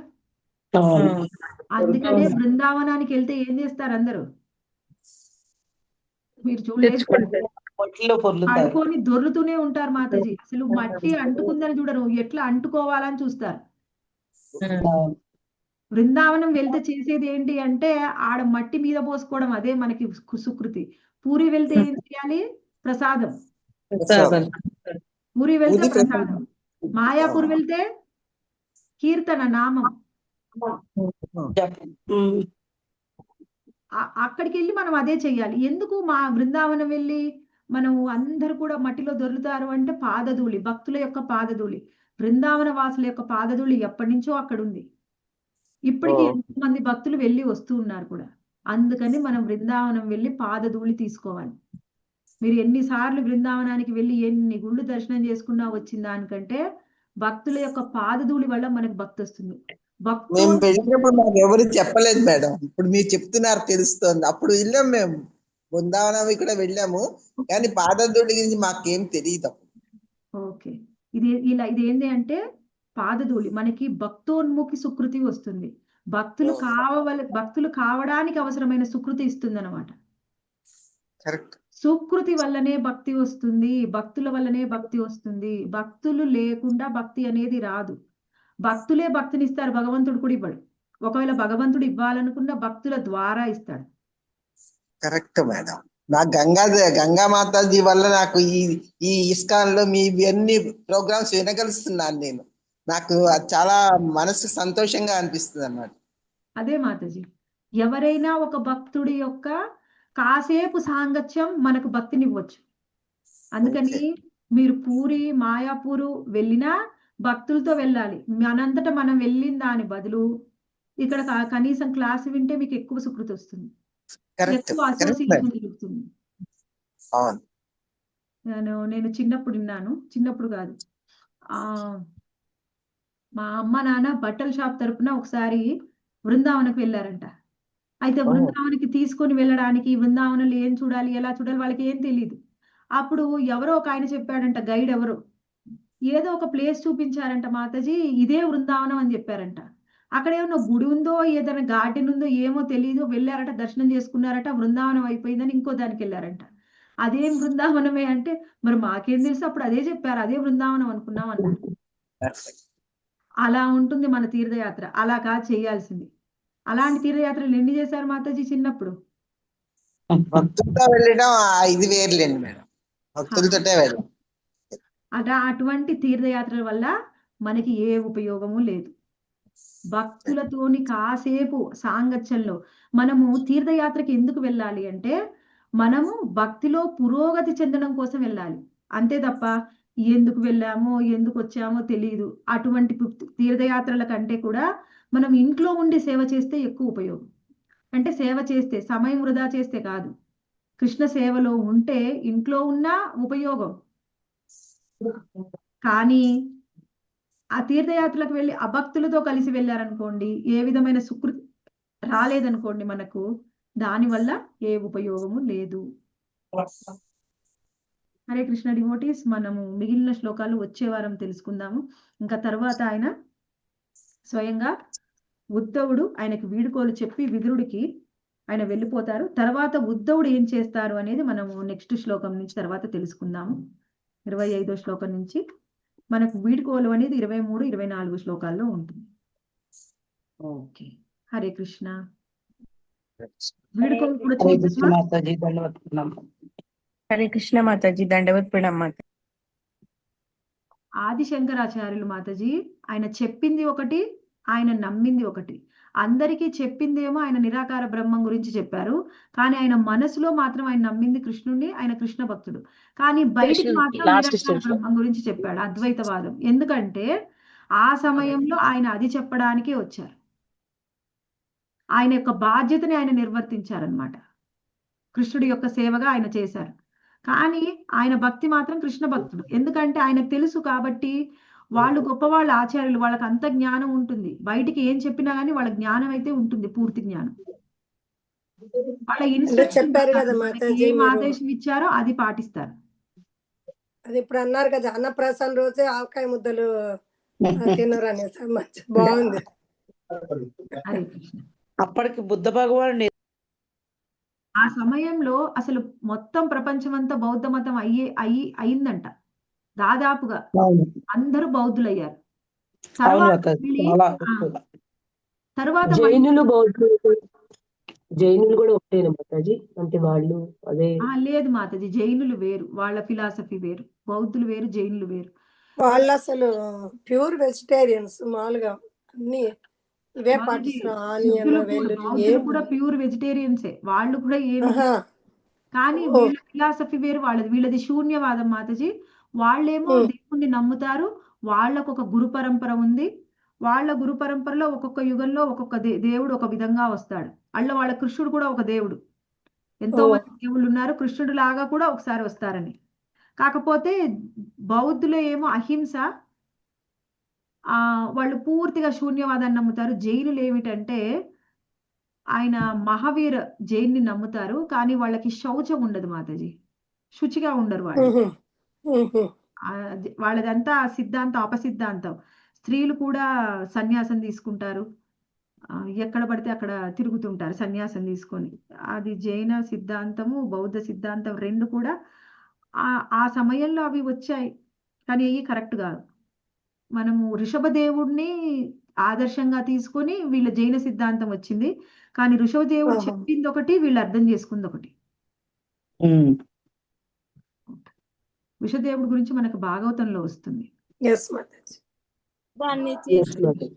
అందుకనే బృందావనానికి వెళ్తే ఏం చేస్తారు అందరూ? మీరు చూడలేదు, పొట్టిలో పొర్లుతారు. పడుకొని దొర్లుతూనే ఉంటారు మాతాజీ. అసలు మట్టి అంటుకుందని చూడరు, ఎట్లా అంటుకోవాలని చూస్తారు. బృందావనం వెళ్తే చేసేది ఏంటి అంటే ఆడ మట్టి మీద పోసుకోవడం, అదే మనకి సుకృతి. పూరి వెళ్తే ఏం చేయాలి? ప్రసాదం. పూరి వెళ్తే పూరి ప్రసాదం. ప్రసాదం. మాయాపూర్ వెళ్తే కీర్తన, నామం. అక్కడికి వెళ్ళి మనం అదే చెయ్యాలి. ఎందుకు మా బృందావనం వెళ్ళి మనం అందరూ కూడా మట్టిలో దొర్లుతారు అంటే పాదధూళి, భక్తుల యొక్క పాదధూళి, బృందావన వాసుల యొక్క పాదధూళి ఎప్పటి నుంచో అక్కడ ఉంది. ఇప్పటికీ ఎంతమంది భక్తులు వెళ్ళి వస్తూ ఉన్నారు కూడా. అందుకని మనం బృందావనం వెళ్ళి పాదధూళి తీసుకోవాలి. మీరు ఎన్నిసార్లు బృందావనానికి వెళ్ళి ఎన్ని గుళ్ళు దర్శనం చేసుకున్నా వచ్చిన దానికంటే భక్తుల యొక్క పాదధూళి వల్ల మనకు భక్తి వస్తుంది. మేము వెళ్ళినప్పుడు మాకు ఎవరు చెప్పలేదు మేడం, ఇప్పుడు మీరు చెప్తున్నారు తెలుస్తోంది. అప్పుడు వెళ్ళాం మేము బృందావనం ఇక్కడ వెళ్ళాము, కానీ పాదధూళి గురించి మాకేం తెలియదు. ఓకే, ఇది ఏంటి అంటే పాదధూళి మనకి భక్తోన్ముఖి సుకృతి వస్తుంది. భక్తులు కావడానికి అవసరమైన సుకృతి ఇస్తుంది అనమాట. సుకృతి వల్లనే భక్తి వస్తుంది, భక్తుల వల్లనే భక్తి వస్తుంది. భక్తులు లేకుండా భక్తి అనేది రాదు. భక్తులే భక్తినిస్తారు, భగవంతుడు కూడా ఇవ్వడు. ఒకవేళ భగవంతుడు ఇవ్వాలనుకున్న భక్తుల ద్వారా ఇస్తాడు. Correct madam. నాకు గంగా మాతాజీ వల్ల నాకు ఈ ఇస్కాన్ లో మీ అన్ని ప్రోగ్రామ్స్ వినగలుస్తున్నాను నేను. నాకు చాలా మనసు సంతోషంగా అనిపిస్తుంది అన్నమాట. అదే మాతాజీ, ఎవరైనా ఒక భక్తుడి యొక్క కాసేపు సాంగత్యం మనకు భక్తినివ్వచ్చు. అందుకని మీరు పూరి, మాయాపూరు వెళ్ళినా భక్తులతో వెళ్ళాలి. మనంతటా మనం వెళ్ళిన దాని బదులు ఇక్కడ కనీసం క్లాస్ వింటే మీకు ఎక్కువ సుకృతి వస్తుంది, ఎక్కువ అసోసియేషన్ జరుగుతుంది. నేను చిన్నప్పుడు విన్నాను, చిన్నప్పుడు కాదు, మా అమ్మ నాన్న బట్టల షాప్ తరపున ఒకసారి బృందావనకు వెళ్ళారంట. అయితే బృందావనికి తీసుకొని వెళ్ళడానికి బృందావనంలో ఏం చూడాలి, ఎలా చూడాలి వాళ్ళకి ఏం తెలియదు. అప్పుడు ఎవరో ఒక ఆయన చెప్పాడంట, గైడ్ ఎవరో, ఏదో ఒక ప్లేస్ చూపించారంట మాతాజీ, ఇదే బృందావనం అని చెప్పారంట. అక్కడ ఏమన్నా గుడి ఉందో ఏదైనా గార్డెన్ ఉందో ఏమో తెలియదు, వెళ్ళారట, దర్శనం చేసుకున్నారట, బృందావనం అయిపోయిందని ఇంకో దానికి వెళ్ళారంట. అదేం బృందావనమే అంటే మరి మాకేం తెలుసు, అప్పుడు అదే చెప్పారు, అదే బృందావనం అనుకున్నాం అన్నారు. అలా ఉంటుంది మన తీర్థయాత్ర, అలా కాదు చేయాల్సింది. అలాంటి తీర్థయాత్రలు ఎన్ని చేశారు మాతాజీ చిన్నప్పుడు? భక్తులతో వెళ్ళడం ఇది వేర్లేండి మేడం, భక్తులతోటే వెళ్ళడం. అటువంటి తీర్థయాత్రల వల్ల మనకి ఏ ఉపయోగము లేదు. భక్తులతోని కాసేపు సాంగత్యంలో మనము తీర్థయాత్రకి ఎందుకు వెళ్ళాలి అంటే మనము భక్తిలో పురోగతి చెందడం కోసం వెళ్ళాలి. అంతే తప్ప ఎందుకు వెళ్ళామో ఎందుకు వచ్చామో తెలియదు. అటువంటి తీర్థయాత్రల కంటే కూడా మనం ఇంట్లో ఉండి సేవ చేస్తే ఎక్కువ ఉపయోగం. అంటే సేవ చేస్తే, సమయం వృధా చేస్తే కాదు, కృష్ణ సేవలో ఉంటే ఇంట్లో ఉన్న ఉపయోగం. కానీ ఆ తీర్థయాత్రలకు వెళ్ళి అభక్తులతో కలిసి వెళ్ళారనుకోండి, ఏ విధమైన సుకృతి రాలేదనుకోండి మనకు, దానివల్ల ఏ ఉపయోగము లేదు. హరే కృష్ణ డివోటీస్, మనము మిగిలిన శ్లోకాలు వచ్చే వారం తెలుసుకుందాము. ఇంకా తర్వాత ఆయన స్వయంగా ఉద్ధవుడు ఆయనకు వీడుకోలు చెప్పి విదురుడికి ఆయన వెళ్ళిపోతారు. తర్వాత ఉద్ధవుడు ఏం చేస్తారు అనేది మనము నెక్స్ట్ శ్లోకం నుంచి తర్వాత తెలుసుకుందాము. 25వ శ్లోకం నుంచి మనకు వీడుకోలు అనేది 23, 24 శ్లోకాల్లో ఉంటుంది. ఓకే, హరే కృష్ణ. వీడుకోలు కూడా హరే కృష్ణ చూద్దామా? మాతాజీ, ధన్యవాదాలు ప్రణామం. హరే కృష్ణ మాతాజీ, దండవత్ ప్రణామం మాతాజీ. ఆది శంకరాచార్యులు మాతాజీ ఆయన చెప్పింది ఒకటి, ఆయన నమ్మింది ఒకటి. అందరికీ చెప్పిందేమో ఆయన నిరాకార బ్రహ్మం గురించి చెప్పారు, కానీ ఆయన మనసులో మాత్రం ఆయన నమ్మింది కృష్ణుడిని, ఆయన కృష్ణ భక్తుడు. కానీ బయటికి మాత్రం నిరాకార బ్రహ్మం గురించి చెప్పాడు, అద్వైతవాదం. ఎందుకంటే ఆ సమయంలో ఆయన అది చెప్పడానికే వచ్చారు. ఆయన యొక్క బాధ్యతని ఆయన నిర్వర్తించారనమాట. కృష్ణుడి యొక్క సేవగా ఆయన చేశారు. కానీ ఆయన భక్తి మాత్రం కృష్ణ భక్తుడు. ఎందుకంటే ఆయనకు తెలుసు కాబట్టి, వాళ్ళు గొప్పవాళ్ళ ఆచార్యులు, వాళ్ళకి అంత జ్ఞానం ఉంటుంది. బయటికి ఏం చెప్పినా గానీ వాళ్ళ జ్ఞానం అయితే ఉంటుంది, పూర్తి జ్ఞానం. వాళ్ళ ఇన్స్ట్రక్షన్ చెప్పారు కదా మాతాజీ, ఏం మీరు ఆదేశం ఇచ్చారో అది పాటిస్తారు. అది ఇప్పుడు అన్నారు కదా, అన్నప్రాసన రోజే ఆవకాయ ముద్దలు తినరు అనేసి. మంచి బాగుంది. హరే కృష్ణ. అప్పటికి బుద్ధ భగవానుడు ఆ సమయంలో అసలు మొత్తం ప్రపంచం అంతా బౌద్ధ మతం అయిందంట. దాదాపుగా అందరూ బౌద్ధులయ్యారు. అవును తర్వాత మాతాజీ, మళ్ళీ చాలా తర్వాత జైనులు బౌద్ధులు జైనులు కూడా ఒకటేనా మాతాజీ? అంటే వాళ్ళు అదే లేదు మాతాజీ, జైనులు వేరు, వాళ్ళ ఫిలాసఫీ వేరు. బౌద్ధులు వేరు, జైనులు వేరు. వాళ్ళు అసలు ప్యూర్ వెజిటేరియన్స్. మామూలుగా అన్ని ఇవే మాతాజీ పాటిస్తారు. ఆనియన్, సిద్ధులు వెల్లుల్లి బౌద్ధులు ఏం కూడా ప్యూర్ వెజిటేరియన్సే. వాళ్ళు కూడా ఏమి ఆహా. కానీ ఓ. వీళ్ళ ఫిలాసఫీ వేరు, వీళ్ళది శూన్యవాదం మాతాజీ. వాళ్ళేమో దేవుణ్ణి నమ్ముతారు, వాళ్ళకు ఒక గురు పరంపర ఉంది. వాళ్ళ గురు పరంపరలో ఒక్కొక్క యుగంలో ఒక్కొక్క దేవుడు ఒక విధంగా వస్తాడు. వాళ్ళ కృష్ణుడు కూడా ఒక దేవుడు. ఎంతో ఓ. మంది దేవుళ్ళు ఉన్నారు, కృష్ణుడు లాగా కూడా ఒకసారి వస్తారని. కాకపోతే బౌద్ధులు ఏమో అహింస, వాళ్ళు పూర్తిగా శూన్యవాదాన్ని నమ్ముతారు. జైనులు ఏమిటంటే ఆయన మహావీర జైన్ని నమ్ముతారు, కానీ వాళ్ళకి శౌచం ఉండదు మాతాజీ, శుచిగా ఉండరు వాళ్ళు. ఉహు. ఉహు. వాళ్ళదంతా సిద్ధాంతం, అపసిద్ధాంతం. స్త్రీలు కూడా సన్యాసం తీసుకుంటారు, ఎక్కడ పడితే అక్కడ తిరుగుతుంటారు సన్యాసం తీసుకొని. అది జైన సిద్ధాంతము, బౌద్ధ సిద్ధాంతం రెండు కూడా ఆ సమయంలో అవి వచ్చాయి, కానీ అవి కరెక్ట్ కాదు. మనము ఋషభదేవుడిని ఆదర్శంగా తీసుకొని వీళ్ళ జైన సిద్ధాంతం వచ్చింది, కానీ ఋషభదేవుడు చెప్పింది ఒకటి, వీళ్ళు అర్థం చేసుకుంది ఒకటి. ఋషభదేవుడి గురించి మనకు భాగవతంలో వస్తుంది. ఎస్ మాతాజీ. yes, మాతాజీ.